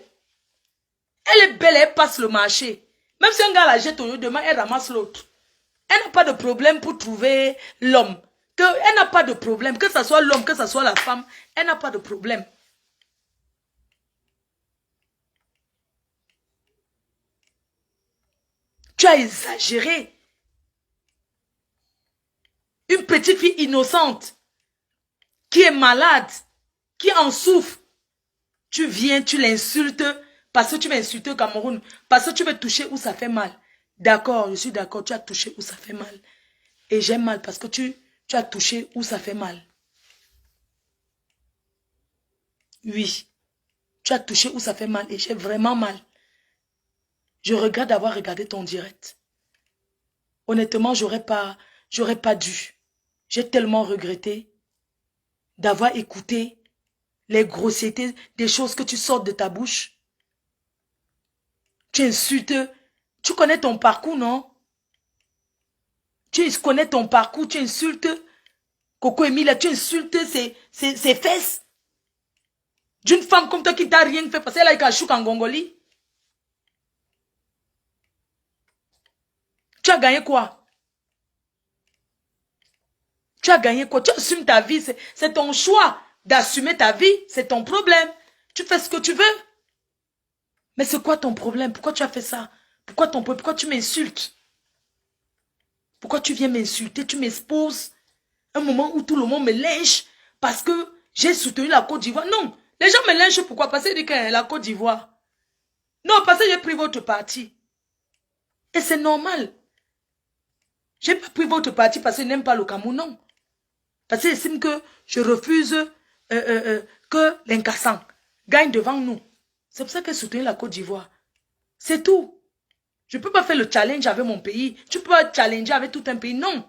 A: Elle est belle, elle passe le marché. Même si un gars la jette au lieu demain, elle ramasse l'autre. Elle n'a pas de problème pour trouver l'homme. Elle n'a pas de problème. Que ce soit l'homme, que ce soit la femme, elle n'a pas de problème. Tu as exagéré. Une petite fille innocente qui est malade, qui en souffre. Tu viens, tu l'insultes parce que tu veux insulter au Cameroun, parce que tu veux toucher où ça fait mal. D'accord, je suis d'accord, tu as touché où ça fait mal. Et j'ai mal parce que tu as touché où ça fait mal. Oui, tu as touché où ça fait mal et j'ai vraiment mal. Je regrette d'avoir regardé ton direct. Honnêtement, j'aurais pas dû. J'ai tellement regretté d'avoir écouté les grossièretés, des choses que tu sortes de ta bouche. Tu insultes. Tu connais ton parcours, non? Tu connais ton parcours, tu insultes Coco Emilia, tu insultes ses fesses. D'une femme comme toi qui t'a rien fait parce qu'elle a eu Kachouk en Gongoli. Tu as gagné quoi? Tu as gagné quoi? Tu assumes ta vie, c'est ton choix d'assumer ta vie, c'est ton problème. Tu fais ce que tu veux. Mais c'est quoi ton problème? Pourquoi tu as fait ça? Pourquoi tu m'insultes? Pourquoi tu viens m'insulter? Tu m'exposes. Un moment où tout le monde me lynche parce que j'ai soutenu la Côte d'Ivoire. Non, les gens me lynchent pourquoi? Parce qu'ils disent que la Côte d'Ivoire. Non, parce que j'ai pris votre parti. Et c'est normal. J'ai pas pris votre parti parce que je n'aime pas le Cameroun, non. Parce qu'ils estiment que je refuse que l'incassant gagne devant nous. C'est pour ça que j'ai soutenu la Côte d'Ivoire. C'est tout. Je ne peux pas faire le challenge avec mon pays. Tu peux pas challenger avec tout un pays. Non.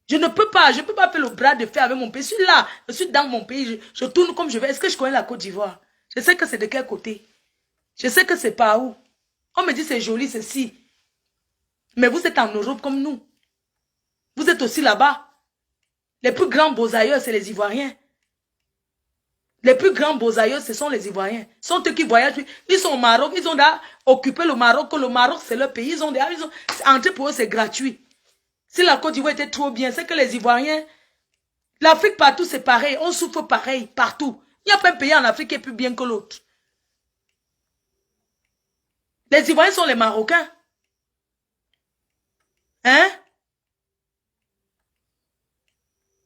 A: Je ne peux pas faire le bras de fer avec mon pays. Je suis là, je suis dans mon pays. Je tourne comme je veux. Est-ce que je connais la Côte d'Ivoire? Je sais que c'est de quel côté. Je sais que c'est par où. On me dit c'est joli, c'est si. Mais vous êtes en Europe comme nous. Vous êtes aussi là-bas. Les plus grands beaux ailleurs, c'est les Ivoiriens. Les plus grands beaux ailleurs, ce sont les Ivoiriens. Ce sont eux qui voyagent. Ils sont au Maroc. Ils ont déjà occupé le Maroc. Le Maroc, c'est leur pays. Entrer pour eux, c'est gratuit. Si la Côte d'Ivoire était trop bien, c'est que les Ivoiriens... L'Afrique partout, c'est pareil. On souffre pareil, partout. Il n'y a pas un pays en Afrique qui est plus bien que l'autre. Les Ivoiriens sont les Marocains. Hein?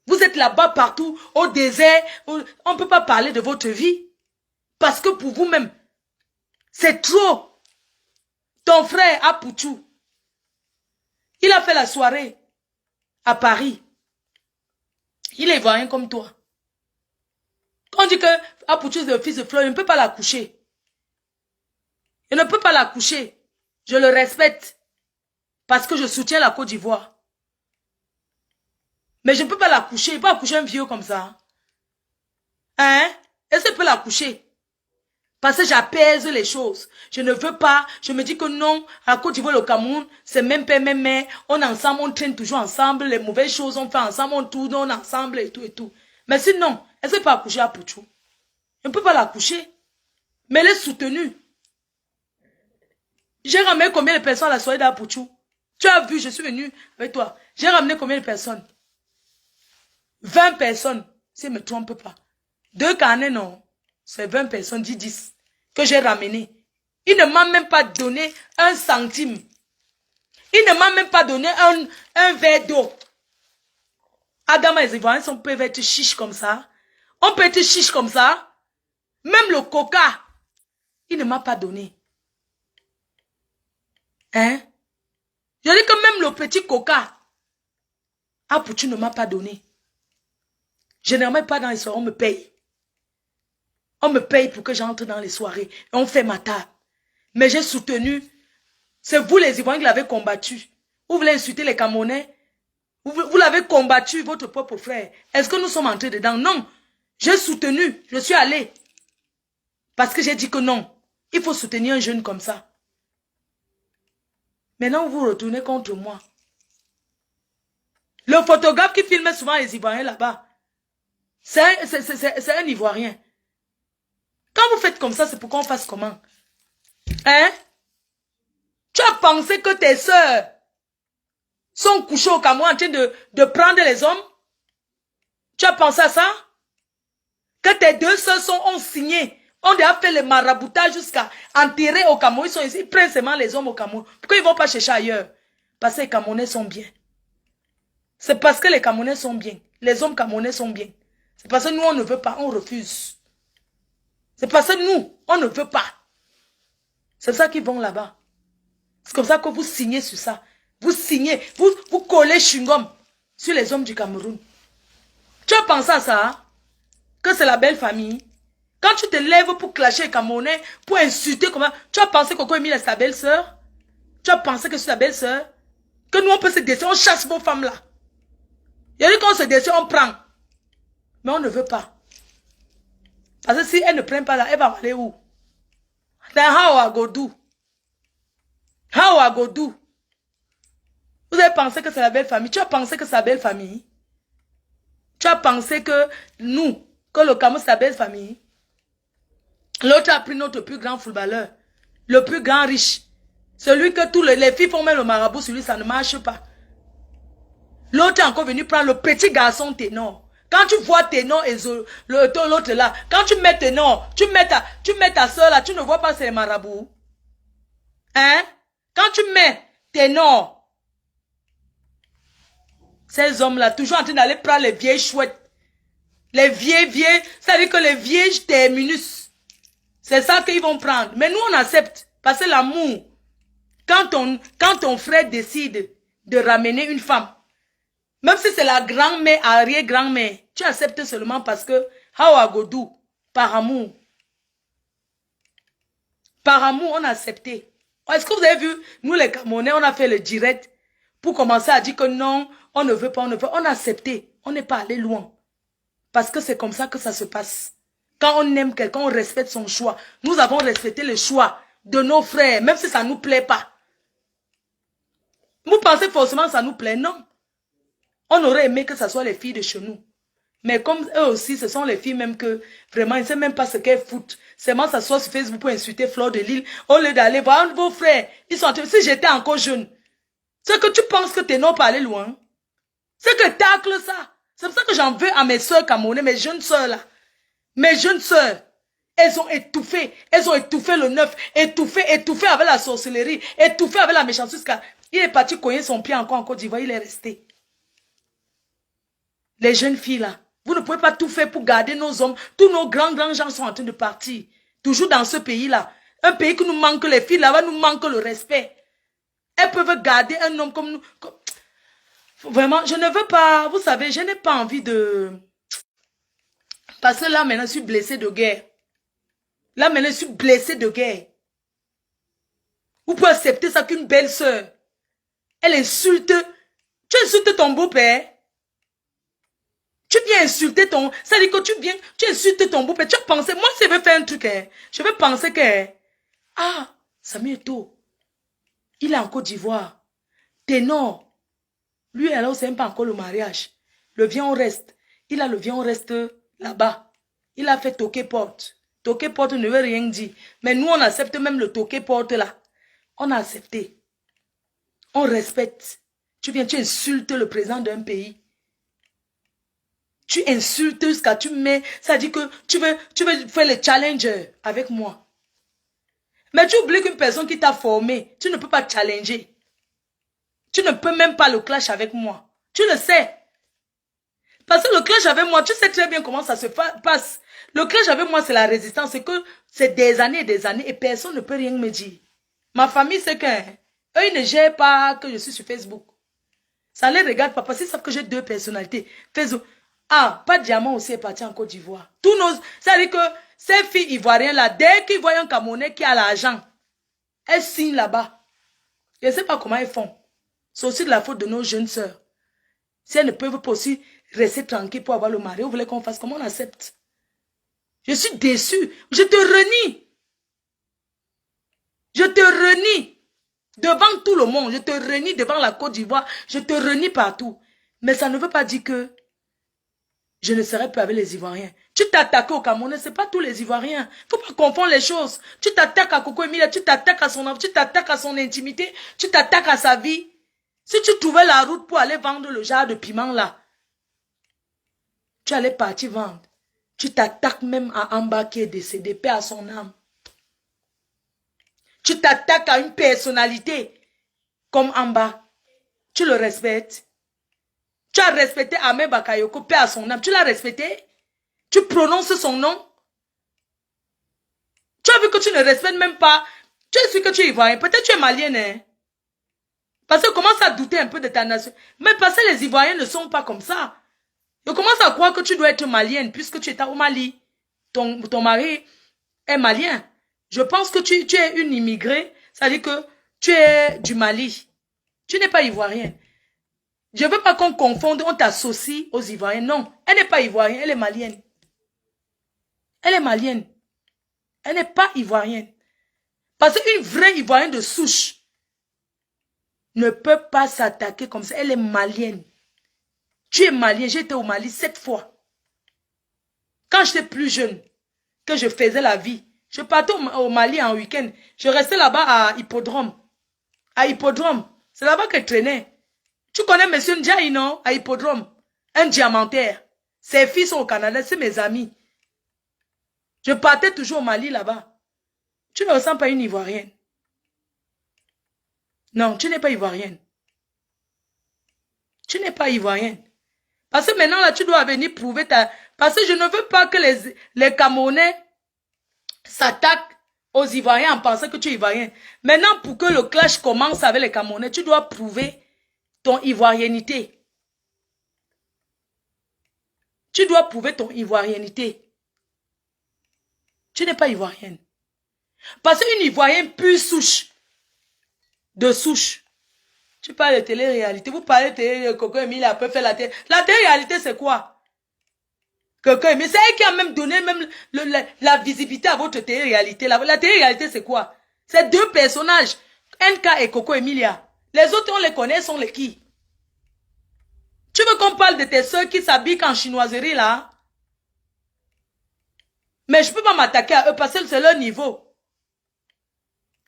A: Vous êtes là-bas partout, au désert. On ne peut pas parler de votre vie. Parce que pour vous-même, c'est trop. Ton frère, Apoutou, il a fait la soirée à Paris. Il est ivoirien comme toi. Quand on dit que Apoutou est le fils de Fleur, il ne peut pas la coucher. Il ne peut pas la coucher. Je le respecte. Parce que je soutiens la Côte d'Ivoire. Mais je ne peux pas la coucher. Il ne peut pas coucher un vieux comme ça. Hein? Est-ce que je peux la coucher? Parce que j'apaise les choses. Je ne veux pas, je me dis que non, à Côte d'Ivoire, le Cameroun, c'est même père, même mère. On est ensemble, on traîne toujours ensemble. Les mauvaises choses, on fait ensemble, on tourne, on est ensemble et tout et tout. Mais sinon, elle ne peut pas accoucher à Pouchou. Je ne peux pas l'accoucher. Mais elle est soutenue. J'ai ramené combien de personnes à la soirée d'Apouchou? Tu as vu, je suis venue avec toi. J'ai ramené combien de personnes? 20 personnes, si je ne me trompe pas. 2 carnets, non. C'est 20 personnes, 10 que j'ai ramené. Il ne m'a même pas donné 1 centime. Il ne m'a même pas donné un verre d'eau. Adam et les Ivoiriens, on peut être chiche comme ça. On peut être chiche comme ça. Même le coca, il ne m'a pas donné. Hein? Je dis que même le petit coca, Apouchou ne m'a pas donné. Généralement, pas dans les soirées, on me paye. On me paye pour que j'entre dans les soirées. Et on fait ma table. Mais j'ai soutenu. C'est vous les Ivoiriens qui l'avez combattu. Vous voulez insulter les Camerounais. Vous l'avez combattu, votre propre frère. Est-ce que nous sommes entrés dedans? Non. J'ai soutenu. Je suis allé. Parce que j'ai dit que non. Il faut soutenir un jeune comme ça. Maintenant, vous vous retournez contre moi. Le photographe qui filmait souvent les Ivoiriens là-bas, c'est un Ivoirien. Quand vous faites comme ça, c'est pour qu'on fasse comment? Hein? Tu as pensé que tes sœurs sont couchées au Cameroun en train de prendre les hommes? Tu as pensé à ça? Que tes 2 sœurs ont signé. On a fait le maraboutage jusqu'à enterrer au Cameroun. Ils sont ici, principalement les hommes au Cameroun. Pourquoi ils ne vont pas chercher ailleurs? Parce que les Camerounais sont bien. C'est parce que les Camerounais sont bien. Les hommes camerounais sont bien. C'est parce que nous, on ne veut pas, on refuse. C'est parce que nous, on ne veut pas. C'est ça qu'ils vont là-bas. C'est comme ça que vous signez sur ça. Vous signez, vous collez chewing-gum sur les hommes du Cameroun. Tu as pensé à ça, hein? Que c'est la belle famille? Quand tu te lèves pour clasher les Camerounais, pour insulter comment, tu as pensé que Emile est ta belle-sœur? Tu as pensé que c'est ta belle-sœur? Que nous, on peut se décider, on chasse vos femmes-là. Il y a dit qu'on se décide, on prend. Mais on ne veut pas. Parce que si elle ne prend pas là, elle va aller où? Then how I go do? How I go do? Vous avez pensé que c'est la belle famille? Tu as pensé que c'est la belle famille? Tu as pensé que nous, que le Cameroun c'est la belle famille? L'autre a pris notre plus grand footballeur, le plus grand riche. Celui que tous les filles font même le marabout sur lui, ça ne marche pas. L'autre est encore venu prendre le petit garçon ténor. Quand tu vois ténor et l'autre là, quand tu mets ténor, tu mets ta soeur là, tu ne vois pas c'est marabouts. Hein? Quand tu mets ténor, ces hommes là, toujours en train d'aller prendre les vieilles chouettes. Les vieilles, ça veut dire que les vieilles terminus. C'est ça qu'ils vont prendre. Mais nous on accepte. Parce que l'amour, quand ton frère décide de ramener une femme, même si c'est la grand-mère, arrière-grand-mère, tu acceptes seulement parce que, how I go do? Par amour. Par amour, on a accepté. Est-ce que vous avez vu, nous les Camerounais, on a fait le direct pour commencer à dire que non, on ne veut pas, on ne veut pas. On a accepté. On n'est pas allé loin. Parce que c'est comme ça que ça se passe. Quand on aime quelqu'un, on respecte son choix. Nous avons respecté le choix de nos frères, même si ça ne nous plaît pas. Vous pensez forcément que ça nous plaît? Non. On aurait aimé que ce soit les filles de chez nous. Mais comme eux aussi, ce sont les filles même que, vraiment, ils ne savent même pas ce qu'elles foutent. Seulement s'asseoir sur Facebook pour insulter Fleur de Lille, au lieu d'aller voir vos frères. Ils sont en train, si j'étais encore jeune, c'est que tu penses que t'es non pas allé loin. C'est que tacle ça. C'est pour ça que j'en veux à mes soeurs camerounaises, mes jeunes soeurs là. Mes jeunes soeurs, elles ont étouffé le neuf, étouffé avec la sorcellerie, étouffé avec la méchanceté. Il est parti cogner son pied encore en Côte d'Ivoire, il est resté. Les jeunes filles là, vous ne pouvez pas tout faire pour garder nos hommes. Tous nos grands gens sont en train de partir. Toujours dans ce pays-là. Un pays qui nous manque, les filles là-bas nous manquent le respect. Elles peuvent garder un homme comme nous. Vraiment, je ne veux pas, vous savez, je n'ai pas envie de... Parce que là maintenant je suis blessée de guerre. Là maintenant je suis blessée de guerre. Vous pouvez accepter ça qu'une belle sœur, elle insulte, tu insultes ton beau-père. Tu viens insulter ton... Ça dit que tu insultes ton beau-père. Tu as pensé... Moi, si je vais faire un truc, hein, je vais penser que... Ah, Samuel Eto'o, il est en Côte d'Ivoire. Ténor. Lui, alors, c'est même pas encore le mariage. Le vient, on reste. Il a le vient, on reste là-bas. Il a fait toquer porte. Toquer porte ne veut rien dire. Mais nous, on accepte même le toquer porte là. On a accepté. On respecte. Tu viens, tu insultes le président d'un pays. Tu insultes jusqu'à tu mets. Ça dit que tu veux faire le challenger avec moi. Mais tu oublies qu'une personne qui t'a formé, tu ne peux pas challenger. Tu ne peux même pas le clash avec moi. Tu le sais. Parce que le clash avec moi, tu sais très bien comment ça se passe. Le clash avec moi, c'est la résistance. C'est que c'est des années et des années et personne ne peut rien me dire. Ma famille, c'est que eux, ils ne gèrent pas que je suis sur Facebook. Ça les regarde pas parce qu'ils savent que j'ai deux personnalités. Facebook. Ah, pas de diamant aussi est parti en Côte d'Ivoire. Tous nos... Ça veut dire que ces filles ivoiriennes là, dès qu'ils voient un Camerounais qui a l'argent, elles signent là-bas. Je ne sais pas comment elles font. C'est aussi de la faute de nos jeunes sœurs. Si elles ne peuvent pas aussi rester tranquilles pour avoir le mari, vous voulez qu'on fasse comment on accepte? Je suis déçue. Je te renie. Je te renie. Devant tout le monde. Je te renie devant la Côte d'Ivoire. Je te renie partout. Mais ça ne veut pas dire que je ne serai pas avec les Ivoiriens. Tu t'attaques au Camerounais, ce n'est pas tous les Ivoiriens. Il ne faut pas confondre les choses. Tu t'attaques à Coco Emilia, tu t'attaques à son enfant, tu t'attaques à son intimité, tu t'attaques à sa vie. Si tu trouvais la route pour aller vendre le genre de piment là, tu allais partir vendre. Tu t'attaques même à Amba qui est décédé, paix à son âme. Tu t'attaques à une personnalité comme Amba. Tu le respectes. Tu as respecté Ahmed Bakayoko, paix à son âme. Tu l'as respecté. Tu prononces son nom. Tu as vu que tu ne respectes même pas. Tu es sûr que tu es ivoirien. Peut-être tu es malien, hein. Parce que je commence à douter un peu de ta nation. Mais parce que les Ivoiriens ne sont pas comme ça. Je commence à croire que tu dois être malienne puisque tu es au Mali. Ton mari est malien. Je pense que tu es une immigrée. Ça veut dire que tu es du Mali. Tu n'es pas ivoirienne. Je ne veux pas qu'on confonde, on t'associe aux Ivoiriens. Non, elle n'est pas ivoirienne, elle est malienne. Elle est malienne. Elle n'est pas ivoirienne. Parce qu'une vraie ivoirienne de souche ne peut pas s'attaquer comme ça. Elle est malienne. Tu es malien. J'ai été au Mali 7 fois. Quand j'étais plus jeune, que je faisais la vie, je partais au Mali en week-end. Je restais là-bas à Hippodrome. À Hippodrome. C'est là-bas que je traînais. Tu connais M. Ndiaye, non? À Hippodrome. Un diamantaire. Ses filles sont au Canada, c'est mes amis. Je partais toujours au Mali là-bas. Tu ne ressens pas une Ivoirienne. Non, tu n'es pas Ivoirienne. Tu n'es pas Ivoirienne. Parce que maintenant, là, tu dois venir prouver ta... Parce que je ne veux pas que les Camerounais s'attaquent aux Ivoiriens en pensant que tu es Ivoirien. Maintenant, pour que le clash commence avec les Camerounais, tu dois prouver ton ivoiriennité. Tu dois prouver ton ivoiriennité. Tu n'es pas ivoirienne. Parce qu'une ivoirienne pure souche. De souche. Tu parles de télé-réalité. Vous parlez de télé, Coco Emilia peut faire la télé. La télé-réalité, c'est quoi? Coco Emilia, c'est elle qui a même donné même la visibilité à votre télé-réalité. La télé-réalité, c'est quoi? C'est deux personnages. NK et Coco Emilia. Les autres, on les connaît, sont les qui? Tu veux qu'on parle de tes soeurs qui s'habillent en chinoiserie, là? Mais je ne peux pas m'attaquer à eux parce que c'est leur niveau.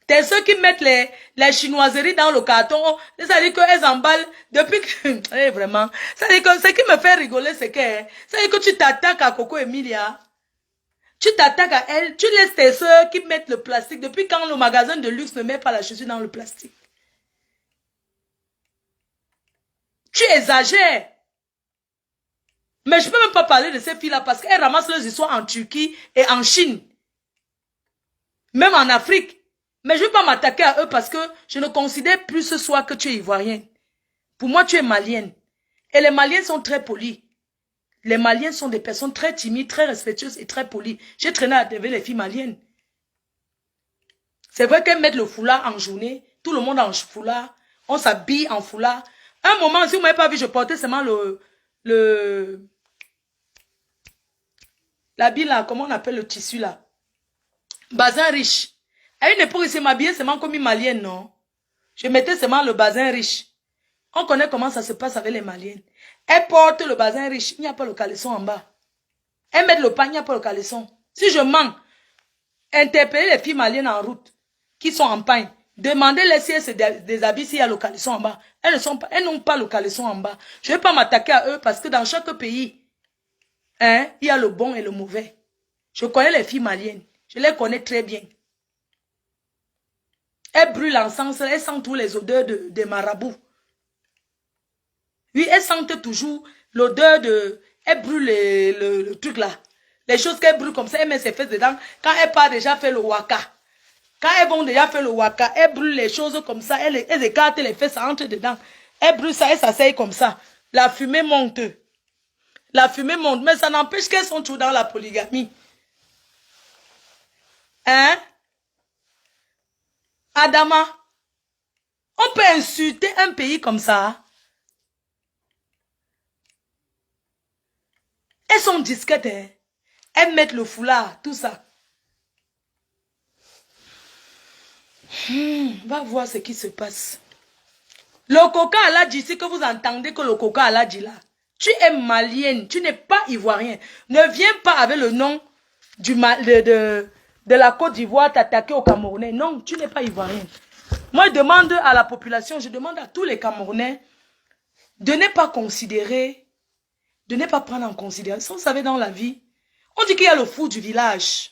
A: Tes soeurs qui mettent les chinoiseries dans le carton, ça veut dire qu'elles emballent depuis que... vraiment. Ça veut dire que ce qui me fait rigoler, c'est que... Ça veut dire que tu t'attaques à Coco Emilia. Tu t'attaques à elle. Tu laisses tes soeurs qui mettent le plastique. Depuis quand le magasin de luxe ne met pas la chaussure dans le plastique? Tu exagères. Mais je ne peux même pas parler de ces filles-là parce qu'elles ramassent leurs histoires en Turquie et en Chine. Même en Afrique. Mais je ne vais pas m'attaquer à eux parce que je ne considère plus ce soir que tu es ivoirienne. Pour moi, tu es malienne. Et les Maliens sont très polis. Les Maliens sont des personnes très timides, très respectueuses et très polies. J'ai traîné avec les filles maliennes. C'est vrai qu'elles mettent le foulard en journée. Tout le monde en foulard. On s'habille en foulard. À un moment, si vous ne m'avez pas vu, je portais seulement le L'habit là, comment on appelle le tissu là? Bazin riche. À une époque, c'est m'habiller seulement comme une malienne, non? Je mettais seulement le bazin riche. On connaît comment ça se passe avec les maliennes. Elles portent le bazin riche, il n'y a pas le caleçon en bas. Elles mettent le pain, il n'y a pas le caleçon. Si je mens, interpellez les filles maliennes en route, qui sont en pain. Demandez-les si elles se déshabillent s'il y a le caleçon en bas. Elles n'ont pas le caleçon en bas. Je ne vais pas m'attaquer à eux parce que dans chaque pays, hein, il y a le bon et le mauvais. Je connais les filles maliennes. Je les connais très bien. Elles brûlent l'encens, elles sentent tous les odeurs de marabouts. Oui, elles sentent toujours l'odeur de... Elles brûlent le truc là. Les choses qu'elles brûlent comme ça, elles mettent ses fesses dedans. Quand elles partent déjà faire le waka. Quand elles vont déjà faire le waka, elles brûlent les choses comme ça. Elles écartent les fesses, ça entre dedans. Elles brûlent ça, elles s'asseyent comme ça. La fumée monte. La fumée monte. Mais ça n'empêche qu'elles sont toujours dans la polygamie. Hein? Adama, on peut insulter un pays comme ça. Elles sont discrètes, hein? Elles mettent le foulard, tout ça. Va voir ce qui se passe. Le coca à la dit, c'est que vous entendez que le coca à la dit là. Tu es malienne, tu n'es pas ivoirien. Ne viens pas avec le nom de la Côte d'Ivoire t'attaquer aux Camerounais. Non, tu n'es pas ivoirien. Moi, je demande à la population, je demande à tous les Camerounais de ne pas considérer, de ne pas prendre en considération. Vous savez, dans la vie, on dit qu'il y a le fou du village.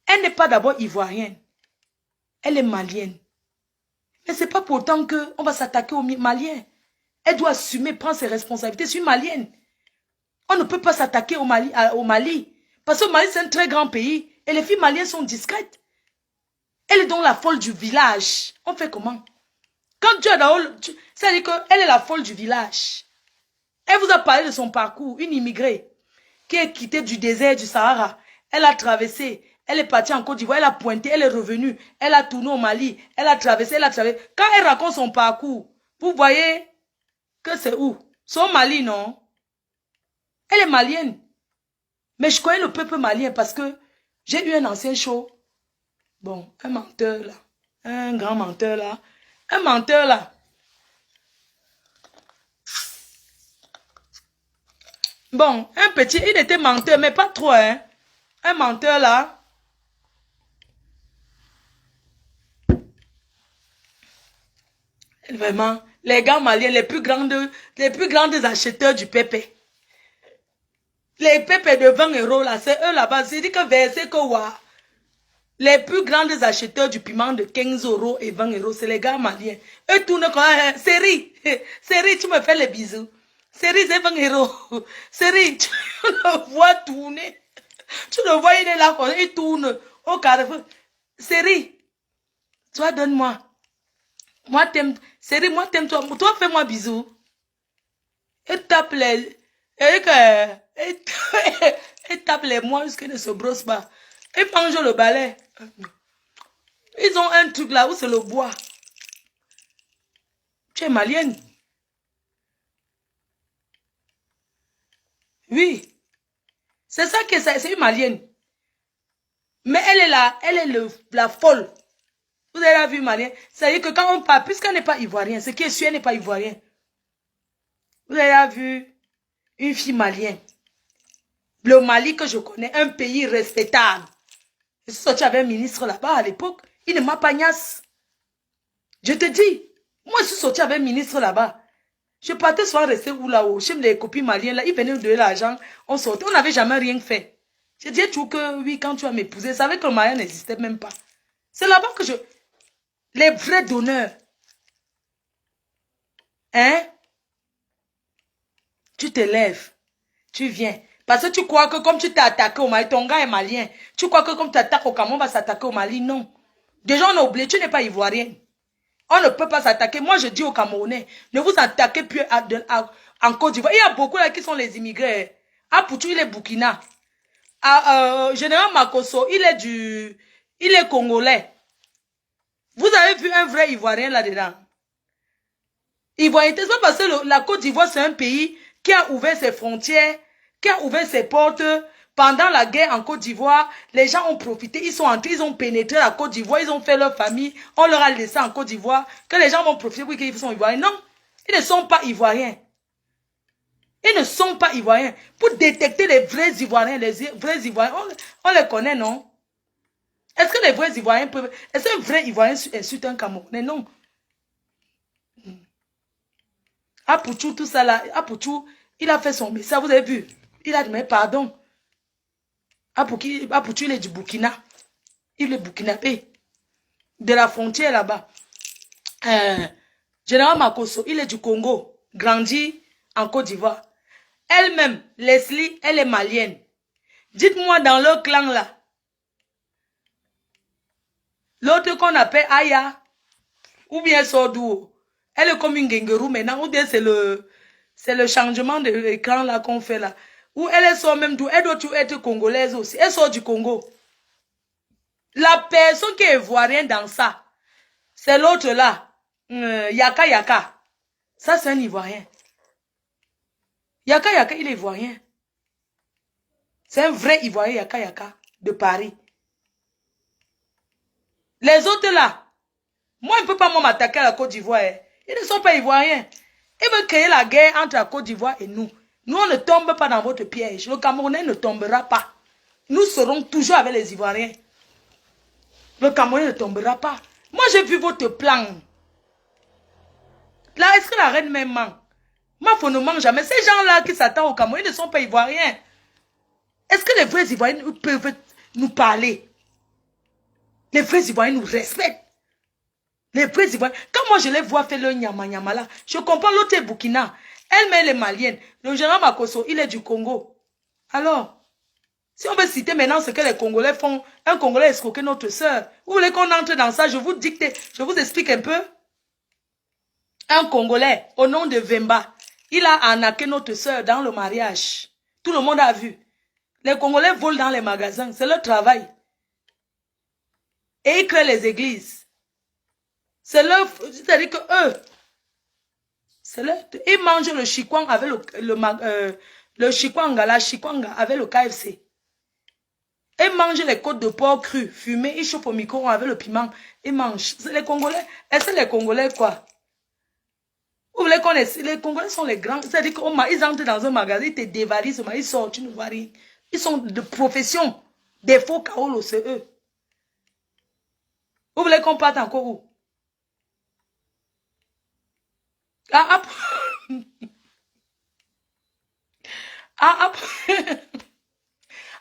A: Elle n'est pas d'abord ivoirienne. Elle est malienne. Mais ce n'est pas pour autant qu'on va s'attaquer aux Maliens. Elle doit assumer, prendre ses responsabilités. C'est une malienne. On ne peut pas s'attaquer au Mali. Parce que le Mali, c'est un très grand pays. Et les filles maliennes sont discrètes. Elle est donc la folle du village. On fait comment? Quand Dieu a ça veut dire qu'elle est la folle du village. Elle vous a parlé de son parcours. Une immigrée qui est quittée du désert du Sahara. Elle a traversé. Elle est partie en Côte d'Ivoire. Elle a pointé. Elle est revenue. Elle a tourné au Mali. Elle a traversé. Elle a traversé. Quand elle raconte son parcours, vous voyez que c'est où? C'est au Mali, non? Elle est malienne. Mais je connais le peuple malien parce que j'ai eu un ancien show. Bon, un menteur là. Un grand menteur là. Un menteur là. Bon, un petit, il était menteur, mais pas trop, hein. Un menteur là. Vraiment, les gars maliens, les plus grandes acheteurs du pépé. Les pépés de 20 € là, c'est eux là-bas. C'est dit que verser que wa. Les plus grandes acheteurs du piment de 15 € et 20 €, c'est les gars maliens. Eux tournent comme série. Série, tu me fais les bisous. Série, c'est 20 €. Série, tu le vois tourner. Tu le vois, il est là, il tourne au carrefour. Série, toi, donne-moi. Moi, t'aime. Série, moi, t'aime toi. Toi, fais-moi bisous. Et tape les. Et tape les mois jusqu'ils ne se brossent pas. Et mange le balai. Ils ont un truc là où c'est le bois. Tu es malienne? Oui. C'est ça que c'est une malienne. Mais elle est là, elle est la folle. Vous avez vu malienne? C'est-à-dire que quand on parle, puisqu'elle n'est pas ivoirienne, ce qui est sûr, elle n'est pas ivoirienne. Vous avez vu une fille malienne. Le Mali que je connais, un pays respectable. Je suis sorti avec un ministre là-bas à l'époque. Il ne m'a pas gnasse. Je te dis, moi je suis sorti avec un ministre là-bas. Je partais souvent rester où là-haut. Chez les copines maliennes là, ils venaient nous donner l'argent. On sortait, on n'avait jamais rien fait. Je disais toujours que oui, quand tu vas m'épouser, ça savais que le mariage n'existait même pas. C'est là-bas que les vrais donneurs. Hein? Tu te lèves. Tu viens. Parce que tu crois que comme tu t'es attaqué au Mali, ton gars est malien. Tu crois que comme tu attaques au Cameroun, on va s'attaquer au Mali. Non. Déjà, on a oublié, tu n'es pas ivoirien. On ne peut pas s'attaquer. Moi, je dis aux Camerounais, ne vous attaquez plus en Côte d'Ivoire. Il y a beaucoup là qui sont les immigrés. Poutou, il est Burkina. Général Makosso, il est congolais. Vous avez vu un vrai ivoirien là-dedans? Ivoirien, c'est pas parce que la Côte d'Ivoire, c'est un pays qui a ouvert ses frontières, qui a ouvert ses portes Pendant la guerre en Côte d'Ivoire, les gens ont profité, ils sont entrés, ils ont pénétré la Côte d'Ivoire, ils ont fait leur famille, on leur a laissé en Côte d'Ivoire, que les gens vont profiter, oui, qu'ils sont ivoiriens. Non, ils ne sont pas ivoiriens. Ils ne sont pas ivoiriens. Pour détecter les vrais ivoiriens, on les connaît, non? Est-ce que les vrais ivoiriens peuvent... Est-ce qu'un vrai ivoirien insulte un Camerounais? Non. Apouchou, tout ça là, Apouchou, il a fait son message, vous avez vu? Il a dit, mais pardon. Apouchou, il est du Burkina. Il est burkinabé. De la frontière là-bas. Général Makosso, il est du Congo. Grandi en Côte d'Ivoire. Elle-même, Leslie, elle est malienne. Dites-moi dans leur clan là. L'autre qu'on appelle Aya, ou bien Sordou, elle est comme une Gengerou maintenant, ou bien c'est le changement de l'écran là qu'on fait là. Ou elle sort même d'où, elle doit toujours être congolaise aussi, elle sort du Congo. La personne qui est ivoirienne dans ça, c'est l'autre là, Yaka Yaka. Ça c'est un ivoirien. Yaka Yaka, il est ivoirien. C'est un vrai ivoirien Yaka Yaka de Paris. Les autres là, moi, je ne peux pas m'attaquer à la Côte d'Ivoire. Hein. Ils ne sont pas ivoiriens. Ils veulent créer la guerre entre la Côte d'Ivoire et nous. Nous, on ne tombe pas dans votre piège. Le Camerounais ne tombera pas. Nous serons toujours avec les Ivoiriens. Le Camerounais ne tombera pas. Moi, j'ai vu votre plan. Là, est-ce que la reine même ment? Moi, faut ne mange jamais. Ces gens-là qui s'attendent au Cameroun, ils ne sont pas ivoiriens. Est-ce que les vrais Ivoiriens peuvent nous parler? Les vrais Ivoiriens nous respectent. Les vrais Ivoiriens, quand moi je les vois faire le nyama là, je comprends l'autre est Burkina. Elle est malienne. Le général Makosso, il est du Congo. Alors, si on veut citer maintenant ce que les Congolais font, un Congolais escroqué notre soeur. Vous voulez qu'on entre dans ça? Je vous dicte, je vous explique un peu. Un Congolais, au nom de Vemba, il a arnaqué notre soeur dans le mariage. Tout le monde a vu. Les Congolais volent dans les magasins, c'est leur travail. Et ils créent les églises. C'est leur... C'est-à-dire que eux, ils mangent le chikwang avec le chikwanga, la chikwanga avec le KFC. Ils mangent les côtes de porc crues, fumées, ils chauffent au micro avec le piment. Ils mangent. C'est les Congolais. Est-ce que les Congolais quoi? Vous voulez qu'on ait... Les Congolais sont les grands. C'est-à-dire qu'ils entrent dans un magasin, ils te dévalisent, ils sortent, tu ne vois rien. Ils sont de profession. Des faux kaolos, c'est eux. Vous voulez qu'on parte encore où?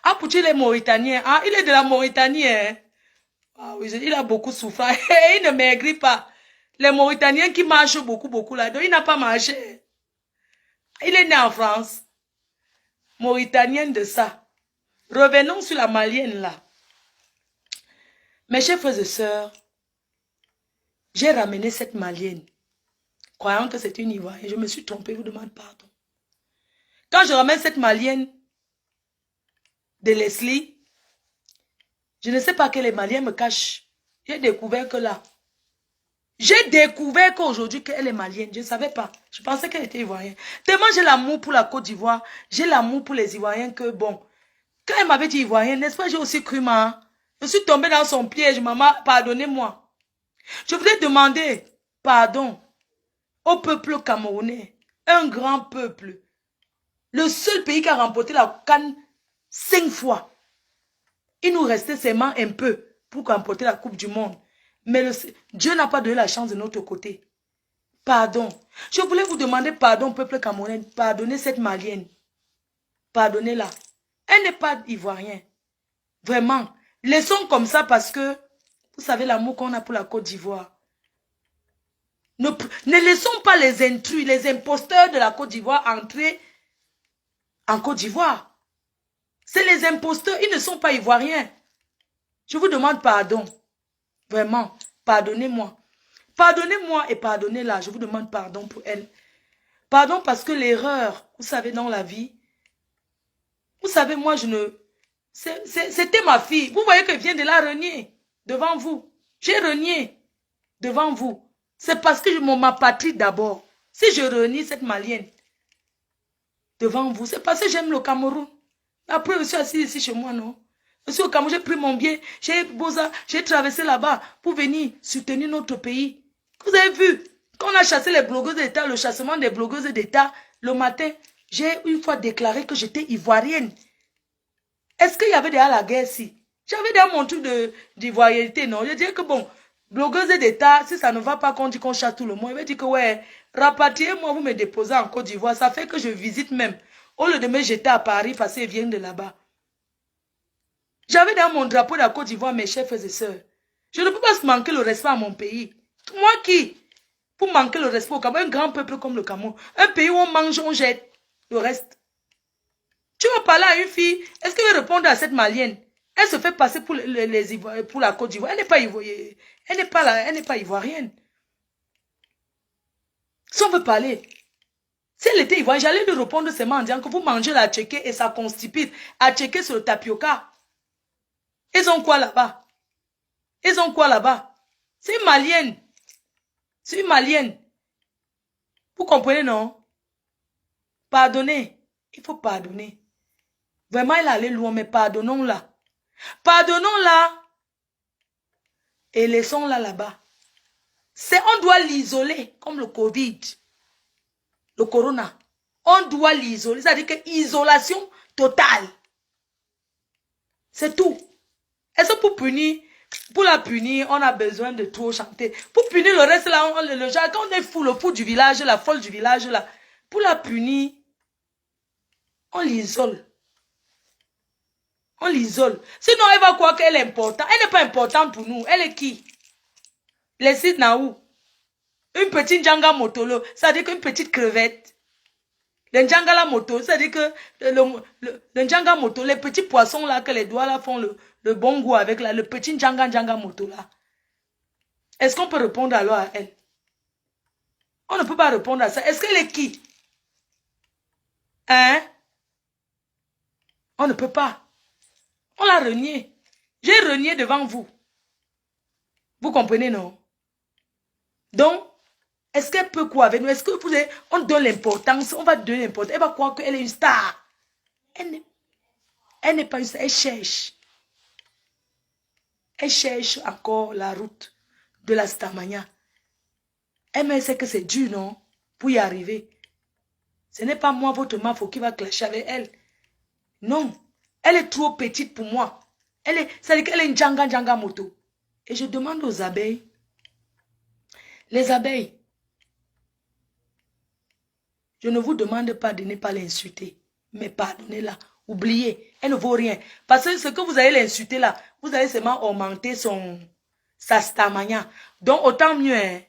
A: Apouchi, il est mauritanien. Ah, il est de la Mauritanie. Hein? Ah, oui, il a beaucoup souffert. Il ne maigrit pas. Les Mauritaniens qui marchent beaucoup là. Donc, il n'a pas marché. Il est né en France. Mauritanienne de ça. Revenons sur la malienne là. Mes chers frères et sœurs, j'ai ramené cette malienne. Croyant que c'est une ivoirienne, je me suis trompée, je vous demande pardon. Quand je ramène cette malienne de Leslie, je ne sais pas que les maliens me cachent. J'ai découvert que là, j'ai découvert qu'aujourd'hui qu'elle est malienne. Je ne savais pas. Je pensais qu'elle était ivoirienne. Tellement j'ai l'amour pour la Côte d'Ivoire, j'ai l'amour pour les Ivoiriens que bon. Quand elle m'avait dit ivoirienne, n'est-ce pas, j'ai aussi cru ma. Je suis tombée dans son piège, maman, pardonnez-moi. Je voulais demander pardon au peuple camerounais, un grand peuple. Le seul pays qui a remporté la CAN 5 fois. Il nous restait seulement un peu pour remporter la Coupe du Monde. Mais Dieu n'a pas donné la chance de notre côté. Pardon. Je voulais vous demander pardon, peuple camerounais. Pardonnez cette malienne. Pardonnez-la. Elle n'est pas ivoirienne. Vraiment. Laissons comme ça parce que vous savez l'amour qu'on a pour la Côte d'Ivoire. Ne laissons pas les intrus, les imposteurs de la Côte d'Ivoire entrer en Côte d'Ivoire. C'est les imposteurs, ils ne sont pas ivoiriens. Je vous demande pardon. Vraiment, pardonnez-moi. Pardonnez-moi et pardonnez-la. Je vous demande pardon pour elle. Pardon parce que l'erreur, vous savez, dans la vie, vous savez, moi, je ne... C'était ma fille. Vous voyez que je viens de la renier devant vous. J'ai renié devant vous. C'est parce que je ma patrie d'abord. Si je renie cette malienne devant vous, c'est parce que j'aime le Cameroun. Après, je suis assis ici chez moi, non? Je suis au Cameroun, j'ai pris mon billet, j'ai traversé là-bas pour venir soutenir notre pays. Vous avez vu, quand on a chassé les blogueuses d'État, le chassement des blogueuses d'État, le matin, j'ai une fois déclaré que j'étais ivoirienne. Est-ce qu'il y avait déjà la guerre ici? J'avais déjà mon truc d'ivoiriété, non? Je disais que bon, blogueuse d'État, si ça ne va pas qu'on dit qu'on chasse tout le monde, il va dire que ouais, rapatriez-moi, vous me déposez en Côte d'Ivoire, ça fait que je visite même. Au lieu de me jeter à Paris parce qu'ils viennent de là-bas. J'avais dans mon drapeau de la Côte d'Ivoire mes chefs et sœurs. Je ne peux pas manquer le respect à mon pays. Moi qui? Pour manquer le respect au Cameroun, un grand peuple comme le Cameroun, un pays où on mange, on jette le reste. Tu vas parler à une fille, est-ce qu'elle va répondre à cette malienne? Elle se fait passer pour, pour la Côte d'Ivoire. Elle n'est pas ivoirienne. Elle n'est pas ivoirienne. Si on veut parler, si elle était ivoirienne, j'allais lui répondre seulement en disant que vous mangez la tchéké et ça constipite. À tchéké sur le tapioca. Ils ont quoi là-bas? Ils ont quoi là-bas? C'est une malienne. C'est une malienne. Vous comprenez, non? Pardonnez. Il faut pardonner. Vraiment, elle allait loin, mais pardonnons-la. Pardonnons-la. Et laissons-la là-bas. On doit l'isoler, comme le Covid. Le corona. On doit l'isoler. C'est-à-dire que isolation totale. C'est tout. Est-ce que pour la punir, on a besoin de trop chanter? Pour punir le reste, là, le genre, quand on est fou, le fou du village, la folle du village, là, pour la punir, on l'isole. On l'isole. Sinon, elle va croire qu'elle est importante. Elle n'est pas importante pour nous. Elle est qui? Les sites naou. Une petite Njanga Motolo, c'est-à-dire qu'une petite crevette. Le Njanga la moto, c'est-à-dire que le Njanga moto, les petits poissons là, que les doigts là font le bon goût avec là, le petit Njanga moto là. Est-ce qu'on peut répondre alors à elle? On ne peut pas répondre à ça. Est-ce qu'elle est qui? Hein? On ne peut pas. On l'a renié. J'ai renié devant vous. Vous comprenez, non? Donc, est-ce qu'elle peut quoi avec nous? Est-ce que vous avez, on donne l'importance, on va donner l'importance. Elle va croire qu'elle est une star. Elle n'est pas une star, elle cherche. Elle cherche encore la route de la Starmania. Elle sait que c'est dur, non? Pour y arriver. Ce n'est pas moi, votre mafo, qui va clasher avec elle. Non. Elle est trop petite pour moi. C'est-à-dire qu'elle est une Njanga moto. Et je demande aux abeilles. Les abeilles. Je ne vous demande pas de ne pas l'insulter. Mais pardonnez-la. Oubliez. Elle ne vaut rien. Parce que ce que vous allez l'insulter là, vous allez seulement augmenter sa Starmania. Donc autant mieux, hein,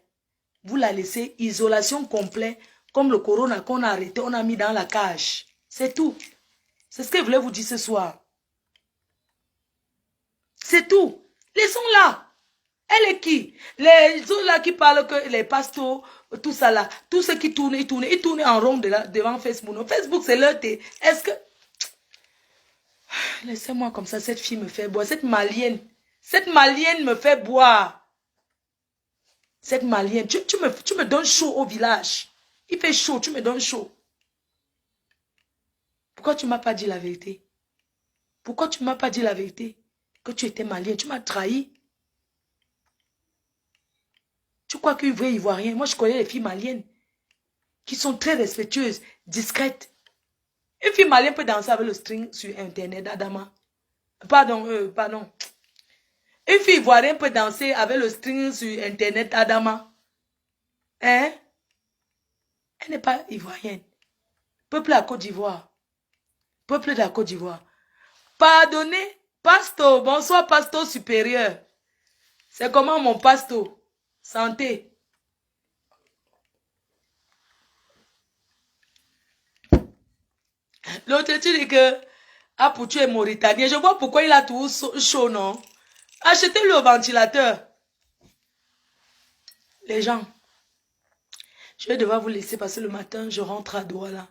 A: vous la laissez isolation complète. Comme le corona qu'on a arrêté, on a mis dans la cage. C'est tout. C'est ce que je voulais vous dire ce soir. C'est tout. Laissons-la. Elle est qui? Les autres là qui parlent que les pasteurs, tout ça là, tous ceux qui tournent, ils tournent en rond devant Facebook. Facebook, c'est leur thé. Est-ce que... Laissez-moi comme ça, cette fille me fait boire. Cette malienne me fait boire. Cette malienne, tu me donnes chaud au village. Il fait chaud, tu me donnes chaud. Pourquoi tu ne m'as pas dit la vérité? Pourquoi tu ne m'as pas dit la vérité? Que tu étais malienne, tu m'as trahi. Tu crois qu'une vraie ivoirienne, moi je connais les filles maliennes qui sont très respectueuses, discrètes. Une fille malienne peut danser avec le string sur internet, Adama. Pardon. Une fille ivoirienne peut danser avec le string sur internet, Adama. Hein? Elle n'est pas ivoirienne. Peuple de la Côte d'Ivoire. Peuple de la Côte d'Ivoire. Pardonnez, pasto. Bonsoir, pasto supérieur. C'est comment mon pasto? Santé. L'autre, tu dis que Apoutu est mauritanien. Je vois pourquoi il a tout chaud, non? Achetez-le au ventilateur. Les gens, je vais devoir vous laisser parce que le matin, je rentre à Douala.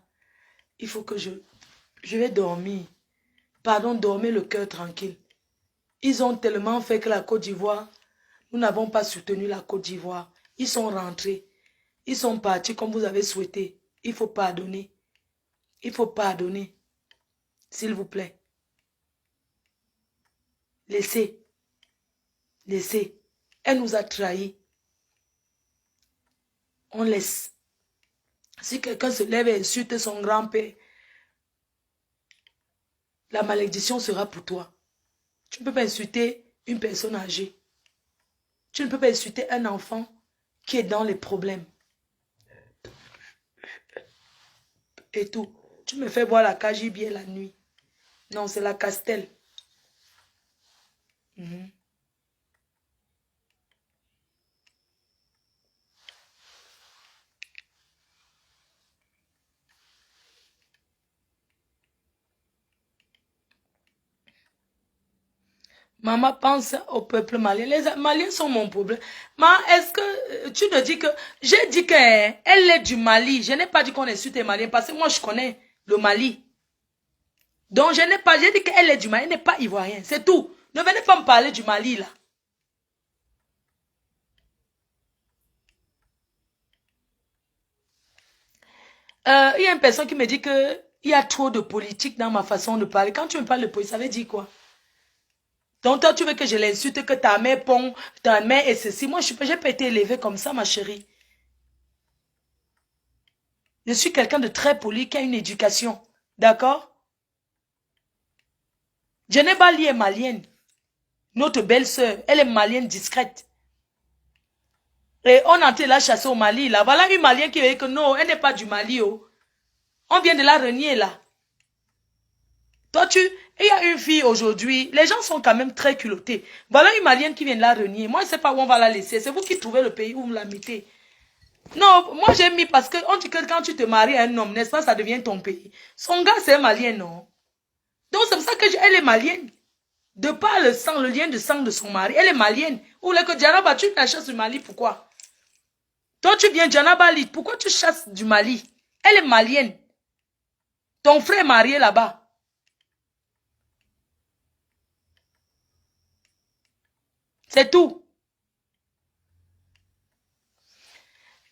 A: Il faut que je vais dormir. Pardon, dormir le cœur tranquille. Ils ont tellement fait que la Côte d'Ivoire, nous n'avons pas soutenu la Côte d'Ivoire. Ils sont rentrés. Ils sont partis comme vous avez souhaité. Il faut pardonner. Il faut pardonner. S'il vous plaît. Laissez. Laissez. Elle nous a trahis. On laisse. Si quelqu'un se lève et insulte son grand-père, la malédiction sera pour toi. Tu ne peux pas insulter une personne âgée. Tu ne peux pas insulter un enfant qui est dans les problèmes. Et tout. Tu me fais voir la cagibier la nuit. Non, c'est la Castel. Maman pense au peuple malien. Les Maliens sont mon problème. Maman, est-ce que tu te dis que... J'ai dit qu'elle est du Mali. Je n'ai pas dit qu'on insulte les Maliens parce que moi, je connais le Mali. Donc, je n'ai pas... J'ai dit qu'elle est du Mali. Elle n'est pas ivoirienne. C'est tout. Ne venez pas me parler du Mali, là. Il y a une personne qui me dit que il y a trop de politique dans ma façon de parler. Quand tu me parles de politique, ça veut dire quoi? Donc toi, tu veux que je l'insulte, que ta mère pond, ta mère et ceci. Moi, je n'ai pas été élevée comme ça, ma chérie. Je suis quelqu'un de très poli, qui a une éducation. D'accord? Jenebali est malienne. Notre belle-sœur, elle est malienne discrète. Et on a été la chasser au Mali, là. Voilà une malienne qui dit que non, elle n'est pas du Mali, oh. On vient de la renier, là. Toi, il y a une fille aujourd'hui, les gens sont quand même très culottés. Voilà une malienne qui vient de la renier. Moi, je ne sais pas où on va la laisser. C'est vous qui trouvez le pays où vous la mettez. Non, moi j'ai mis parce que on dit que quand tu te maries à un homme, n'est-ce pas, ça devient ton pays. Son gars, c'est un malien, non? Donc c'est pour ça qu'elle est malienne. De par le sang, le lien de sang de son mari, elle est malienne. Ou là que Djanaba, tu la chasses du Mali, pourquoi? Toi, tu viens Djanaba, pourquoi tu chasses du Mali? Elle est malienne. Ton frère est marié là-bas. C'est tout.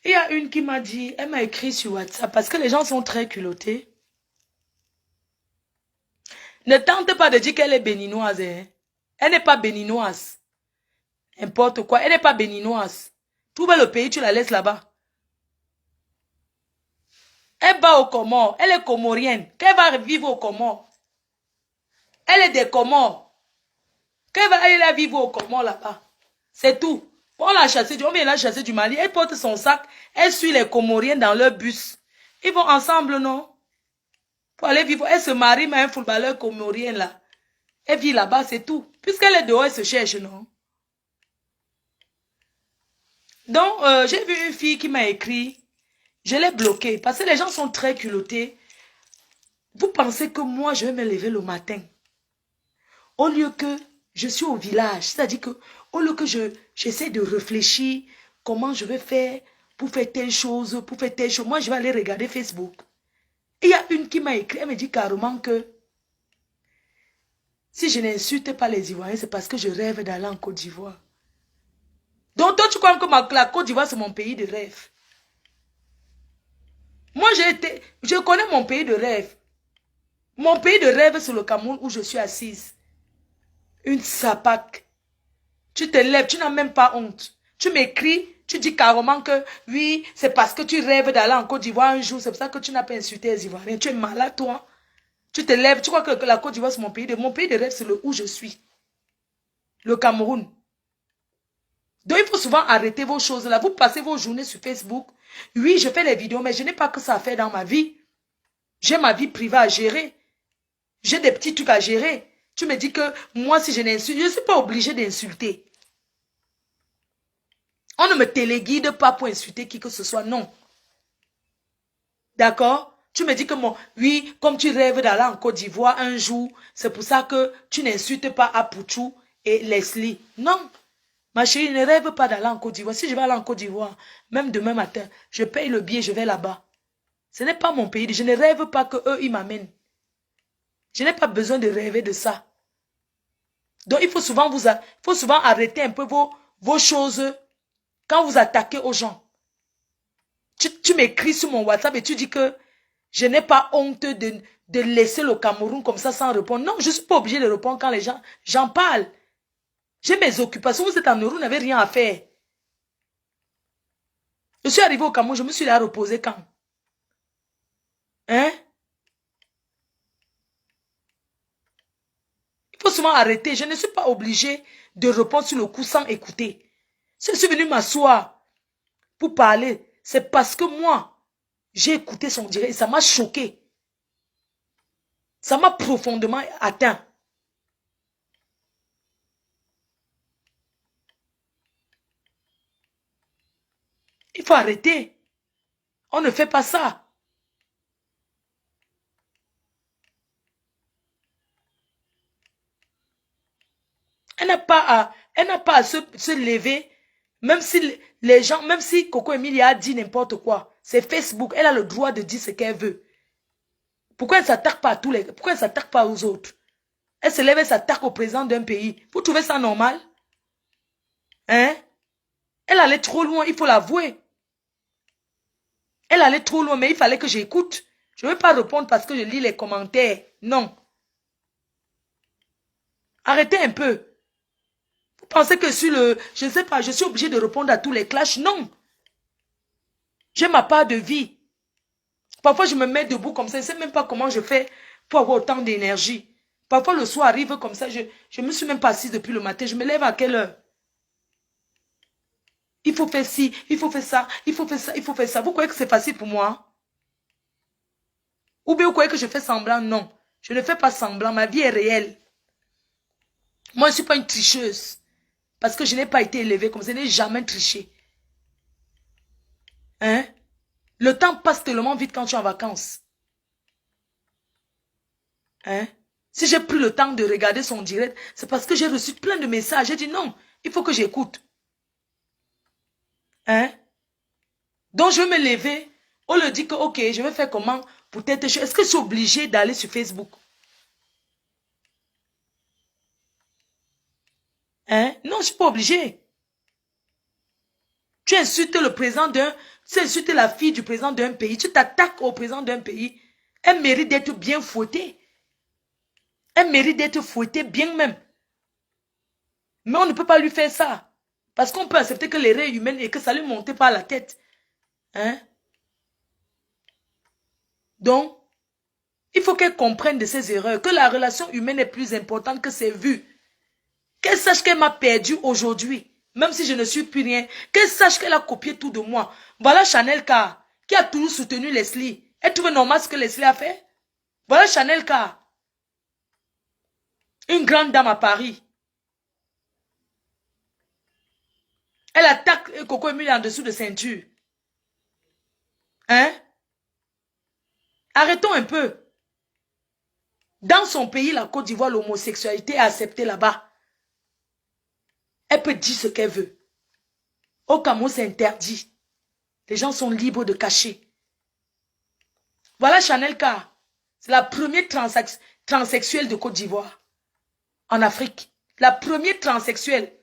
A: Il y a une qui m'a dit, elle m'a écrit sur WhatsApp, parce que les gens sont très culottés. Ne tente pas de dire qu'elle est béninoise. Hein. Elle n'est pas béninoise. N'importe quoi, elle n'est pas béninoise. Trouve le pays, tu la laisses là-bas. Elle va au Comores, elle est comorienne. Qu'elle va vivre au Comores. Elle est des Comores. Qu'elle va aller vivre au Comores là-bas. C'est tout. On l'a chassée, on vient la chasser du Mali. Elle porte son sac, elle suit les Comoriens dans leur bus. Ils vont ensemble, non? Pour aller vivre, elle se marie, mais un footballeur comorien là. Elle vit là-bas, c'est tout. Puisqu'elle est dehors, elle se cherche, non? Donc, j'ai vu une fille qui m'a écrit. Je l'ai bloquée parce que les gens sont très culottés. Vous pensez que moi, je vais me lever le matin. Au lieu que je suis au village, c'est-à-dire que au lieu que j'essaie de réfléchir comment je vais faire pour faire telle chose, moi, je vais aller regarder Facebook. Il y a une qui m'a écrit, elle me dit carrément que si je n'insulte pas les Ivoiriens, c'est parce que je rêve d'aller en Côte d'Ivoire. Donc toi, tu crois que la Côte d'Ivoire, c'est mon pays de rêve. Moi, je connais mon pays de rêve. Mon pays de rêve, c'est le Cameroun où je suis assise. Une sapac. Tu te lèves, tu n'as même pas honte. Tu m'écris, tu dis carrément que oui, c'est parce que tu rêves d'aller en Côte d'Ivoire un jour, c'est pour ça que tu n'as pas insulté les Ivoiriens. Tu es malade, toi. Tu te lèves, tu crois que la Côte d'Ivoire, c'est mon pays de rêve, c'est le où je suis. Le Cameroun. Donc, il faut souvent arrêter vos choses là. Vous passez vos journées sur Facebook. Oui, je fais les vidéos, mais je n'ai pas que ça à faire dans ma vie. J'ai ma vie privée à gérer. J'ai des petits trucs à gérer. Tu me dis que moi, si je n'insulte, je ne suis pas obligée d'insulter. On ne me téléguide pas pour insulter qui que ce soit, non. D'accord? Tu me dis que oui, comme tu rêves d'aller en Côte d'Ivoire un jour, c'est pour ça que tu n'insultes pas Apouchou et Leslie. Non. Ma chérie, ne rêve pas d'aller en Côte d'Ivoire. Si je vais aller en Côte d'Ivoire, même demain matin, je paye le billet, je vais là-bas. Ce n'est pas mon pays. Je ne rêve pas qu'eux, ils m'amènent. Je n'ai pas besoin de rêver de ça. Donc, il faut souvent arrêter un peu vos choses quand vous attaquez aux gens. Tu m'écris sur mon WhatsApp et tu dis que Je n'ai pas honte de laisser le Cameroun comme ça sans répondre. Non, je ne suis pas obligée de répondre quand les gens... J'en parle. J'ai mes occupations. Vous êtes en Europe, vous n'avez rien à faire. Je suis arrivé au Cameroun, je me suis là reposer quand? Hein? Il faut seulement arrêter. Je ne suis pas obligée de répondre sur le coup sans écouter. Si je suis venue m'asseoir pour parler, c'est parce que moi, j'ai écouté son direct et ça m'a choqué. Ça m'a profondément atteint. Il faut arrêter. On ne fait pas ça. Elle n'a pas à se lever, même si les gens, même si Coco Emilia a dit n'importe quoi. C'est Facebook, elle a le droit de dire ce qu'elle veut. Pourquoi elle ne s'attaque pas à tous les... Pourquoi elle ne s'attaque pas aux autres? Elle se lève et s'attaque au président d'un pays. Vous trouvez ça normal? Hein? Elle allait trop loin, il faut l'avouer. Elle allait trop loin, mais il fallait que j'écoute. Je ne vais pas répondre parce que je lis les commentaires. Non. Arrêtez un peu. Vous pensez que sur le... Je ne sais pas, je suis obligée de répondre à tous les clashs? Non. J'ai ma part de vie. Parfois, je me mets debout comme ça. Je ne sais même pas comment je fais pour avoir autant d'énergie. Parfois, le soir arrive comme ça. Je ne me suis même pas assise depuis le matin. Je me lève à quelle heure? Il faut faire ci, il faut faire ça, il faut faire ça, il faut faire ça. Vous croyez que c'est facile pour moi? Ou bien vous croyez que je fais semblant? Non. Je ne fais pas semblant. Ma vie est réelle. Moi, je ne suis pas une tricheuse. Parce que je n'ai pas été élevée comme ça. Je n'ai jamais triché. Hein? Le temps passe tellement vite quand tu es en vacances. Hein? Si j'ai pris le temps de regarder son direct, c'est parce que j'ai reçu plein de messages. J'ai dit non, il faut que j'écoute. Hein? Donc je vais me lever. On le dit que ok, je vais faire comment pour t'être... Est-ce que je suis obligée d'aller sur Facebook? Hein? Non, je ne suis pas obligée. Tu insultes le président d'un... Tu insultes la fille du président d'un pays. Tu t'attaques au président d'un pays. Elle mérite d'être bien fouettée. Elle mérite d'être fouettée bien même. Mais on ne peut pas lui faire ça. Parce qu'on peut accepter que l'erreur est humaine et que ça lui monte par la tête. Hein? Donc, il faut qu'elle comprenne de ses erreurs. Que la relation humaine est plus importante que ses vues. Qu'elle sache qu'elle m'a perdu aujourd'hui. Même si je ne suis plus rien. Qu'elle sache qu'elle a copié tout de moi. Voilà Chanel K. Qui a toujours soutenu Leslie. Elle trouve normal ce que Leslie a fait? Voilà Chanel K. Une grande dame à Paris. Elle attaque Coco Emilia en dessous de ceinture. Hein? Arrêtons un peu. Dans son pays, la Côte d'Ivoire, l'homosexualité est acceptée là-bas. Elle peut dire ce qu'elle veut. Au Cameroun, c'est interdit. Les gens sont libres de cacher. Voilà Chanel K. C'est la première transsexuelle de Côte d'Ivoire. En Afrique. La première transsexuelle.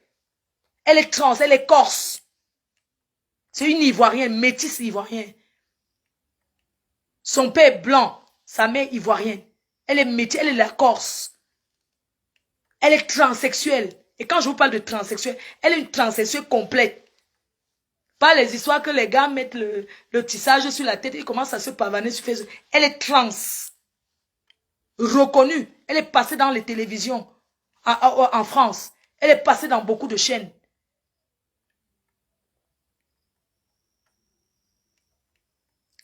A: Elle est trans, elle est corse. C'est une Ivoirienne, métisse ivoirienne. Son père est blanc, sa mère ivoirienne. Elle est métisse, elle est la Corse. Elle est transsexuelle. Et quand je vous parle de transsexuelle, elle est une transsexuelle complète. Pas les histoires que les gars mettent le tissage sur la tête et commencent à se pavaner sur Facebook. Elle est trans. Reconnue. Elle est passée dans les télévisions en France. Elle est passée dans beaucoup de chaînes.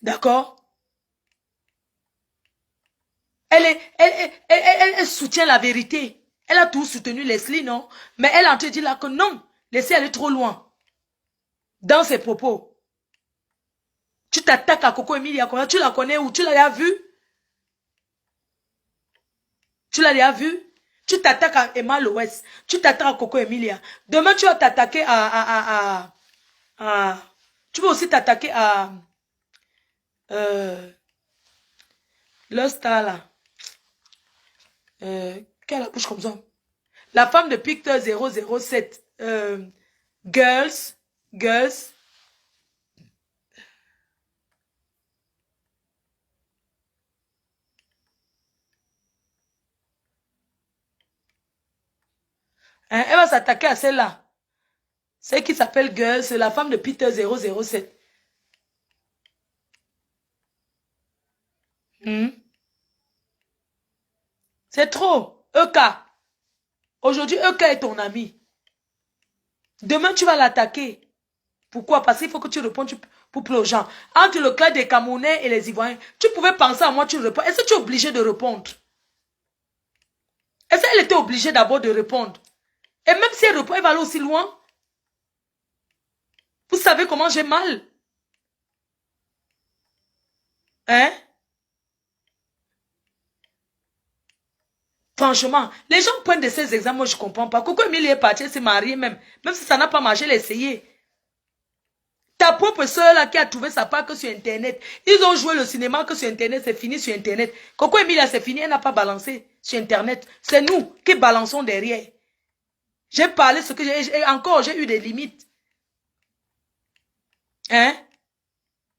A: D'accord? Elle soutient la vérité. Elle a tout soutenu Leslie, non? Mais elle a en train de dire là que non. Leslie, elle est trop loin. Dans ses propos. Tu t'attaques à Coco Emilia. Tu la connais où? Tu l'as déjà vue? Tu l'as déjà vue? Tu t'attaques à Emma Loès. Tu t'attaques à Coco Emilia. Demain, tu vas t'attaquer tu vas aussi t'attaquer à... le star là. Quelle a la bouche comme ça? La femme de Picteur 007. Girls. Hein, elle va s'attaquer à celle-là. Celle qui s'appelle Girl, c'est la femme de Peter 007. C'est trop. EK. Aujourd'hui, EK est ton ami. Demain, tu vas l'attaquer. Pourquoi? Parce qu'il faut que tu répondes pour plus aux gens. Entre le cas des Camerounais et les Ivoiriens, tu pouvais penser à moi, tu réponds. Est-ce que tu es obligé de répondre? Est-ce qu'elle était obligée d'abord de répondre? Et même si elle répond, elle va aller aussi loin. Vous savez comment j'ai mal? Hein? Franchement, les gens prennent de ces exemples, moi je ne comprends pas. Coco Emile est parti, elle s'est mariée même. Même si ça n'a pas marché, elle a essayé. Ta propre soeur là qui a trouvé sa part que sur Internet. Ils ont joué le cinéma que sur Internet, c'est fini sur Internet. Coco Emilia, c'est fini, elle n'a pas balancé sur Internet. C'est nous qui balançons derrière. J'ai parlé ce que j'ai... Encore, j'ai eu des limites. Hein?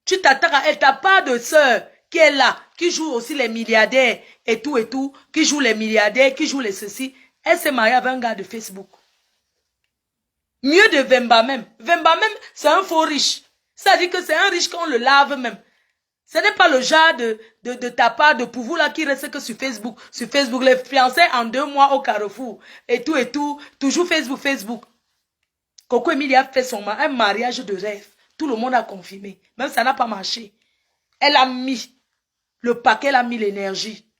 A: Tu t'attaques à elle. T'as pas de soeur qui est là, qui joue aussi les milliardaires et tout, qui joue les milliardaires, qui joue les ceci. Elle s'est mariée avec un gars de Facebook. Mieux de Vemba même. Vemba même, c'est un faux riche. Ça dit que c'est un riche qu'on le lave même. Ce n'est pas le genre de ta part de pouvoir là qui reste que sur Facebook. Sur Facebook, les fiancés en 2 mois au Carrefour. Et tout. Toujours Facebook. Coco Emilia a fait un mariage de rêve. Tout le monde a confirmé. Même ça n'a pas marché. Elle a mis le paquet, elle a mis l'énergie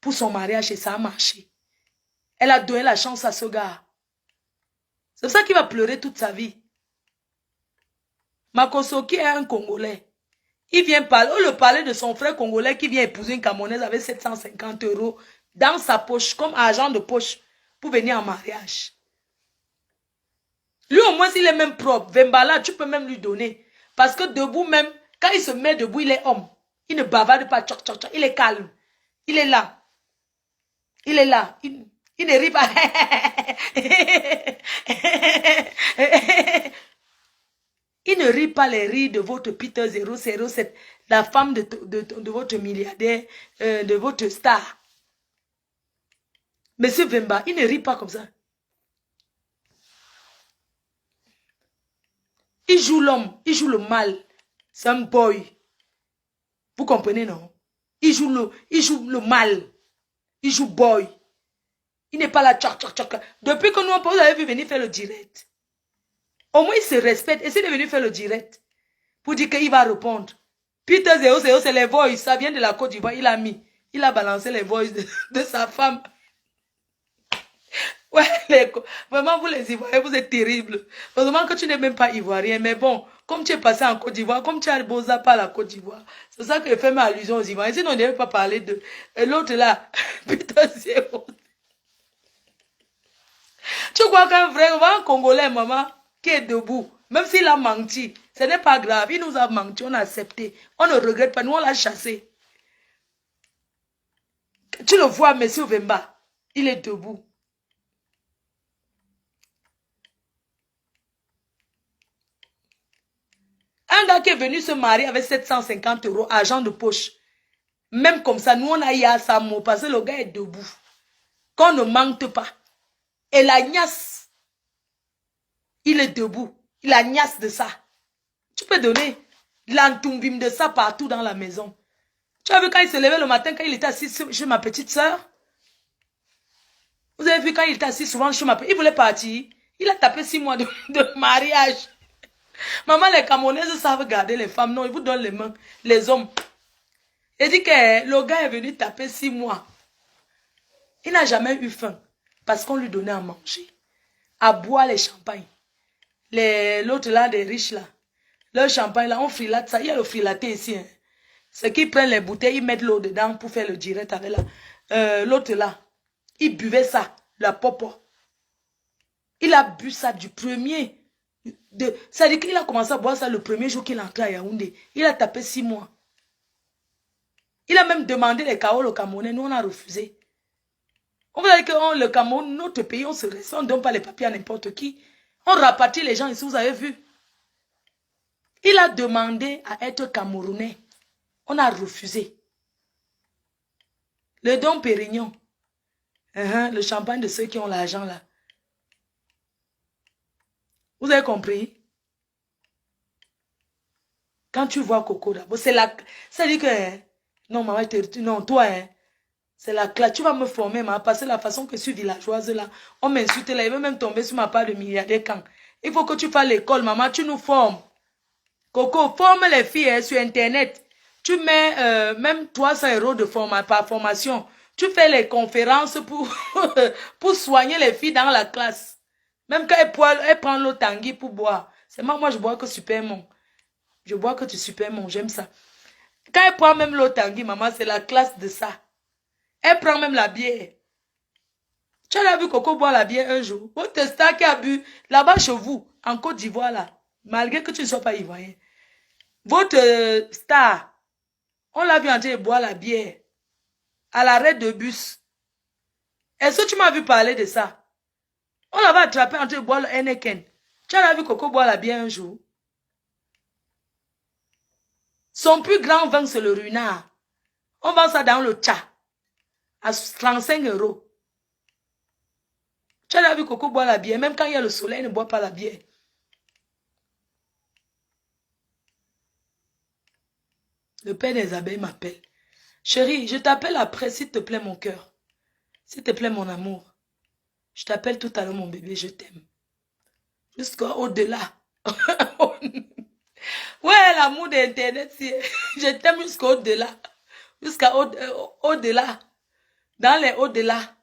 A: pour son mariage et ça a marché. Elle a donné la chance à ce gars. C'est pour ça qu'il va pleurer toute sa vie. Makosoki est un Congolais. Il vient parler, on le parlait de son frère congolais qui vient épouser une Camerounaise avec 750 € dans sa poche, comme argent de poche, pour venir en mariage. Lui, au moins, s'il est même propre, Vembala, tu peux même lui donner. Parce que debout même, quand il se met debout, il est homme. Il ne bavarde pas, tchoc, tchoc, tchoc. Il est calme. Il est là. Il est là. Il ne rit pas. Il ne rit pas les rires de votre Peter 007, la femme de votre milliardaire, de votre star. Monsieur Vemba, il ne rit pas comme ça. Il joue l'homme, il joue le mal. C'est un boy. Vous comprenez, non? Il joue le mal. Il joue boy. Il n'est pas là, tchoc, tchoc, tchoc. Depuis que nous, vous avez vu venir faire le direct. Au moins, il se respecte. Essayez de venir faire le direct. Pour dire qu'il va répondre. Peter 0, c'est les voices. Ça vient de la Côte d'Ivoire. Il a mis. Il a balancé les voices de sa femme. Ouais, vraiment, vous les Ivoiriens, vous êtes terribles. Heureusement que tu n'es même pas Ivoirien. Mais bon, comme tu es passé en Côte d'Ivoire, comme tu as beau pas la Côte d'Ivoire, c'est ça que je fais ma allusion aux Ivoiriens. Sinon, on ne devait pas parler de... L'autre là, Peter 0. Tu crois qu'un vrai Congolais, maman, qui est debout, même s'il a menti, ce n'est pas grave. Il nous a menti, on a accepté. On ne regrette pas, nous on l'a chassé. Tu le vois, monsieur Vemba, il est debout. Un gars qui est venu se marier avec 750 €, argent de poche. Même comme ça, nous on a eu à sa mot parce que le gars est debout. Qu'on ne mente pas. Et la gnasse, il est debout. Il a gnasse de ça. Tu peux donner l'antumbim de ça partout dans la maison. Tu as vu quand il se levait le matin, quand il était assis chez ma petite soeur? Vous avez vu quand il était assis souvent chez ma petite soeur? Il voulait partir. Il a tapé 6 mois de mariage. Maman, les Camerounaises savent garder les femmes. Non, ils vous donnent les mains. Les hommes. Il dit que le gars est venu taper 6 mois. Il n'a jamais eu faim. Parce qu'on lui donnait à manger. À boire les champagnes. L'autre là, des riches là. Le champagne là, on frilate ça. Il y a le frilaté ici. Hein. C'est qu'ils prennent les bouteilles, ils mettent l'eau dedans pour faire le direct avec l'autre là. Il buvait ça, la popo. Il a bu ça du premier. Ça dit qu'il a commencé à boire ça le premier jour qu'il est entré à Yaoundé. Il a tapé 6 mois. Il a même demandé les KO au Camerounais. Nous, on a refusé. On va dire que le Cameroun, notre pays, on se reste. On ne donne pas les papiers à n'importe qui. On rapatrie les gens ici, vous avez vu. Il a demandé à être Camerounais. On a refusé. Le Dom Pérignon. Le champagne de ceux qui ont l'argent là. Vous avez compris? Quand tu vois Coco d'abord, c'est la... Ça dit que... Hein, non, maman, non, toi, hein, c'est la classe. Tu vas me former, maman, parce que la façon que je suis villageoise, là, on m'insulte, là, il veut même tomber sur ma part de milliardaire quand. Il faut que tu fasses l'école, maman, tu nous formes. Coco, forme les filles hein, sur Internet. Tu mets même 300 € de par formation. Tu fais les conférences pour soigner les filles dans la classe. Même quand elle prend l'eau Tanguy pour boire. C'est moi, je bois que Supermon. Je bois que tu Supermon, j'aime ça. Quand elle prend même l'eau Tanguy, maman, c'est la classe de ça. Elle prend même la bière. Tu as vu Coco boire la bière un jour. Votre star qui a bu là-bas chez vous, en Côte d'Ivoire, là, malgré que tu ne sois pas ivoirien. Votre star, on l'a vu en train de boire la bière à l'arrêt de bus. Est-ce que tu m'as vu parler de ça? On l'avait attrapé en train de boire le Heineken. Tu as vu Coco boire la bière un jour? Son plus grand vin, c'est le runard. On vend ça dans le tcha à 35 €. Tu as vu Coco boire la bière, même quand il y a le soleil, il ne boit pas la bière. Le père des abeilles m'appelle. Chérie, je t'appelle après, s'il te plaît, mon cœur. S'il te plaît, mon amour. Je t'appelle tout à l'heure, mon bébé, je t'aime. Jusqu'au-delà. Ouais, l'amour d'Internet, je t'aime jusqu'au-delà. Jusqu'au-delà. Dans les au-delà.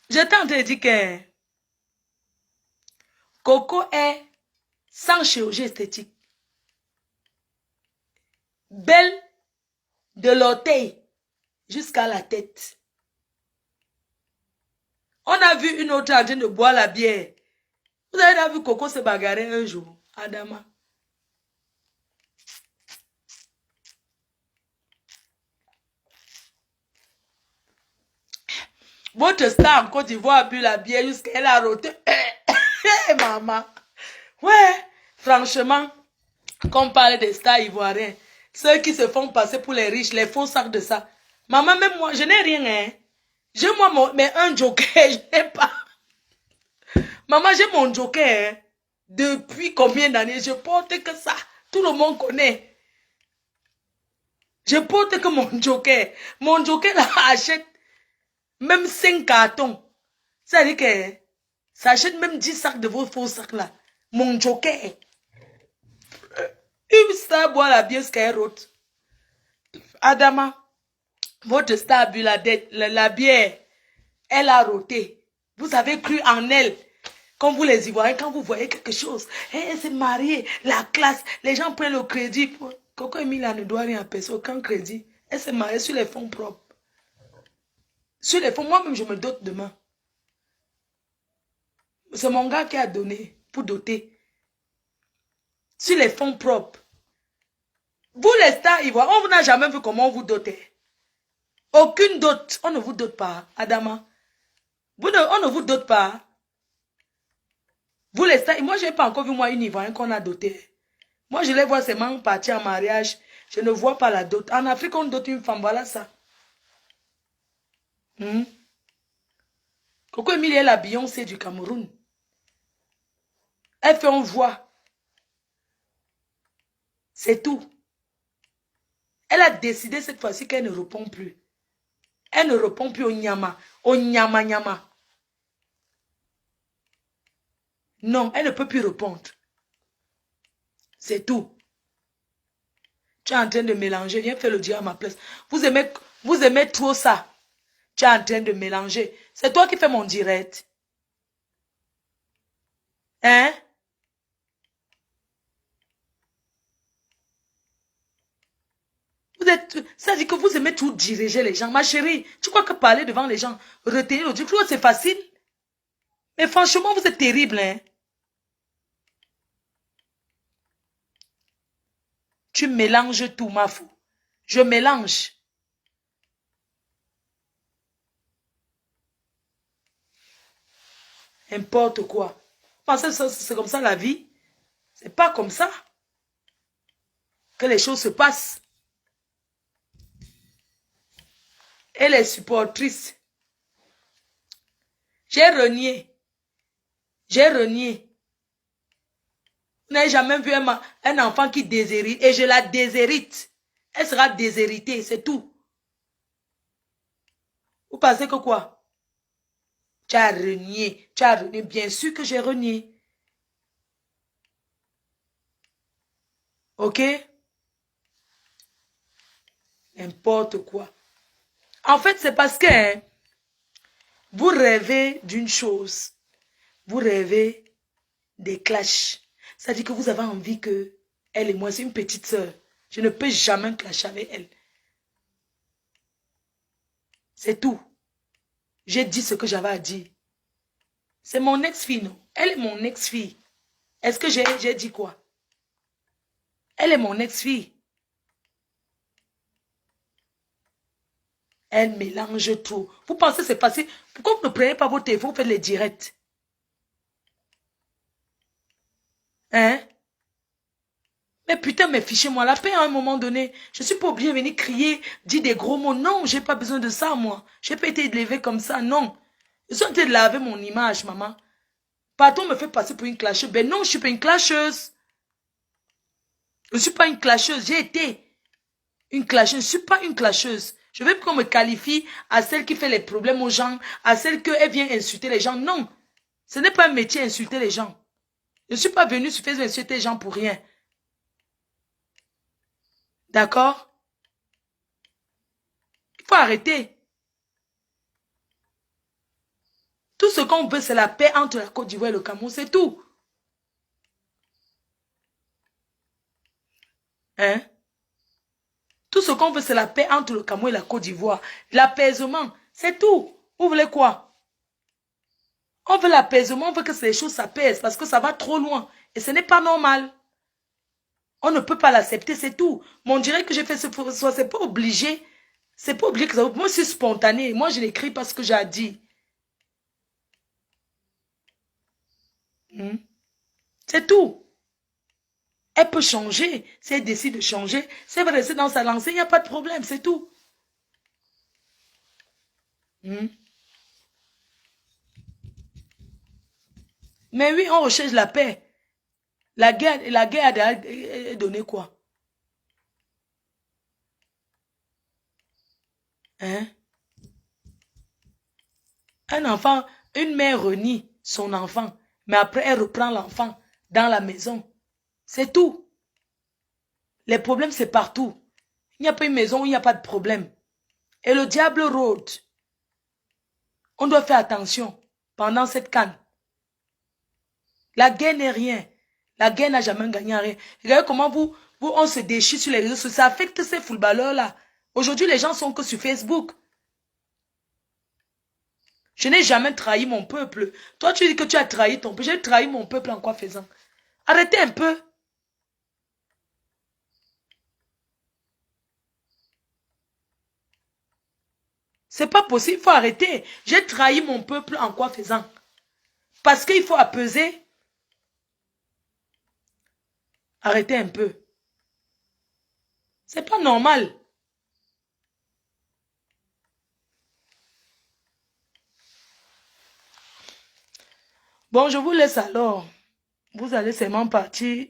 A: Je t'ai en train de dire que Coco est sans chirurgie esthétique. Belle de l'orteil jusqu'à la tête. On a vu une autre en train de boire la bière. Vous avez vu Coco se bagarrer un jour, Adama. Votre star en Côte d'Ivoire a bu la bière jusqu'à elle a roté. Maman. Ouais, franchement, quand on parle des stars ivoiriens, ceux qui se font passer pour les riches, les faux sacs de ça. Maman, même moi, je n'ai rien, hein. J'ai moi, mais un joker, je n'ai pas. Maman, j'ai mon joker, hein. Depuis combien d'années, je porte que ça. Tout le monde connaît. Je porte que mon joker. Mon joker, là, achète même 5 cartons. Ça veut dire que ça achète même 10 sacs de vos faux sacs là. Mon joker. Une star boit la bière qu'elle rote. Adama, votre star a bu la bière. Elle a roté. Vous avez cru en elle. Comme vous les Ivoiriens, quand vous voyez quelque chose, elle s'est mariée, la classe, les gens prennent le crédit. Coco Emilia ne doit rien à personne, aucun crédit. Elle s'est mariée sur les fonds propres. Sur les fonds, moi-même, je me dote demain. C'est mon gars qui a donné pour doter. Sur les fonds propres. Vous, les stars ivoiriens, on vous n'a jamais vu comment on vous dotait. Aucune dot. On ne vous dote pas, Adama. On ne vous dote pas. Vous, les stars, moi, je n'ai pas encore vu moi une ivoirienne qu'on a doté. Moi, je les vois seulement partir en mariage. Je ne vois pas la dot. En Afrique, on dote une femme, voilà ça. Coco Emilia est la Beyoncé du Cameroun. Elle fait une voix. C'est tout. Elle a décidé cette fois-ci qu'elle ne répond plus. Elle ne répond plus au nyama. Au nyama nyama. Non, elle ne peut plus répondre. C'est tout. Tu es en train de mélanger. Viens faire le dire à ma place. Vous aimez trop ça. Tu es en train de mélanger. C'est toi qui fais mon direct. Hein? Ça dit que vous aimez tout diriger les gens. Ma chérie, tu crois que parler devant les gens, retenir le truc, c'est facile? Mais franchement, vous êtes terrible, hein? Tu mélanges tout, ma fou. Je mélange. N'importe quoi. Pensez que c'est comme ça la vie? C'est pas comme ça que les choses se passent. Et les supportrices. J'ai renié. Vous n'avez jamais vu un enfant qui déshérite. Et je la déshérite. Elle sera déshéritée, c'est tout. Vous pensez que quoi? Tu as renié. Tu as renié. Bien sûr que j'ai renié. Ok? N'importe quoi. En fait, c'est parce que hein, vous rêvez d'une chose. Vous rêvez des clashs. C'est-à-dire que vous avez envie que elle et moi, c'est une petite sœur. Je ne peux jamais clasher avec elle. C'est tout. J'ai dit ce que j'avais à dire. C'est mon ex-fille, non? Elle est mon ex-fille. Est-ce que j'ai dit quoi? Elle est mon ex-fille. Elle mélange tout. Vous pensez que c'est facile? Pourquoi vous ne prenez pas vos téléphones, vous faites les directs? Hein? Mais putain, mais fichez-moi la paix à un moment donné. Je ne suis pas obligée de venir crier, dire des gros mots. Non, j'ai pas besoin de ça, moi. J'ai pas été élevée comme ça, non. Je suis en train de laver mon image, maman. Pardon me fait passer pour une clasheuse. Ben non, je ne suis pas une clasheuse. Je ne suis pas une clasheuse. J'ai été une clasheuse. Je ne suis pas une clasheuse. Je veux qu'on me qualifie à celle qui fait les problèmes aux gens, à celle qui vient insulter les gens. Non, ce n'est pas un métier insulter les gens. Je ne suis pas venue sur Facebook insulter les gens pour rien. D'accord? Il faut arrêter. Tout ce qu'on veut, c'est la paix entre la Côte d'Ivoire et le Cameroun, c'est tout. Hein? Tout ce qu'on veut, c'est la paix entre le Cameroun et la Côte d'Ivoire. L'apaisement, c'est tout. Vous voulez quoi? On veut l'apaisement, on veut que ces choses s'apaisent parce que ça va trop loin. Et ce n'est pas normal. On ne peut pas l'accepter, c'est tout. Mais on dirait que j'ai fait ce choix, c'est pas obligé. C'est pas obligé que ça... Moi, c'est spontané. Moi, je l'écris parce que j'ai dit. C'est tout. Elle peut changer. Si elle décide de changer, si elle va rester dans sa lancée, il n'y a pas de problème, c'est tout. Mais oui, on recherche la paix. La guerre a donné quoi? Hein? Un enfant, une mère renie son enfant, mais après elle reprend l'enfant dans la maison. C'est tout. Les problèmes, c'est partout. Il n'y a pas une maison où il n'y a pas de problème. Et le diable rôde. On doit faire attention pendant cette canne. La guerre n'est rien. La guerre n'a jamais gagné rien. Regardez comment on se déchire sur les réseaux sociaux. Ça affecte ces footballeurs-là. Aujourd'hui, les gens sont que sur Facebook. Je n'ai jamais trahi mon peuple. Toi, tu dis que tu as trahi ton peuple. J'ai trahi mon peuple en quoi faisant? Arrêtez un peu. C'est pas possible, il faut arrêter. J'ai trahi mon peuple en quoi faisant? Parce qu'il faut apaiser. Arrêtez un peu. C'est pas normal. Bon, je vous laisse alors. Vous allez seulement partir.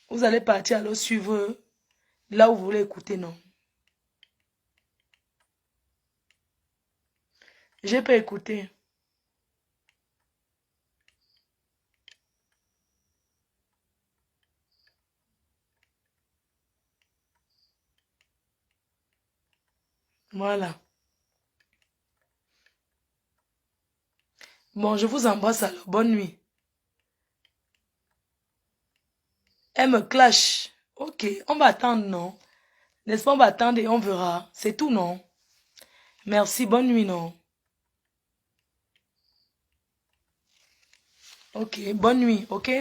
A: Vous allez partir alors suivre là où vous voulez écouter, non? J'ai pas écouté. Voilà. Bon, je vous embrasse alors. Bonne nuit. Elle me clash. Ok, on va attendre, non? N'est-ce pas, on va attendre et on verra. C'est tout, non? Merci, bonne nuit, non? Ok, bonne nuit, ok?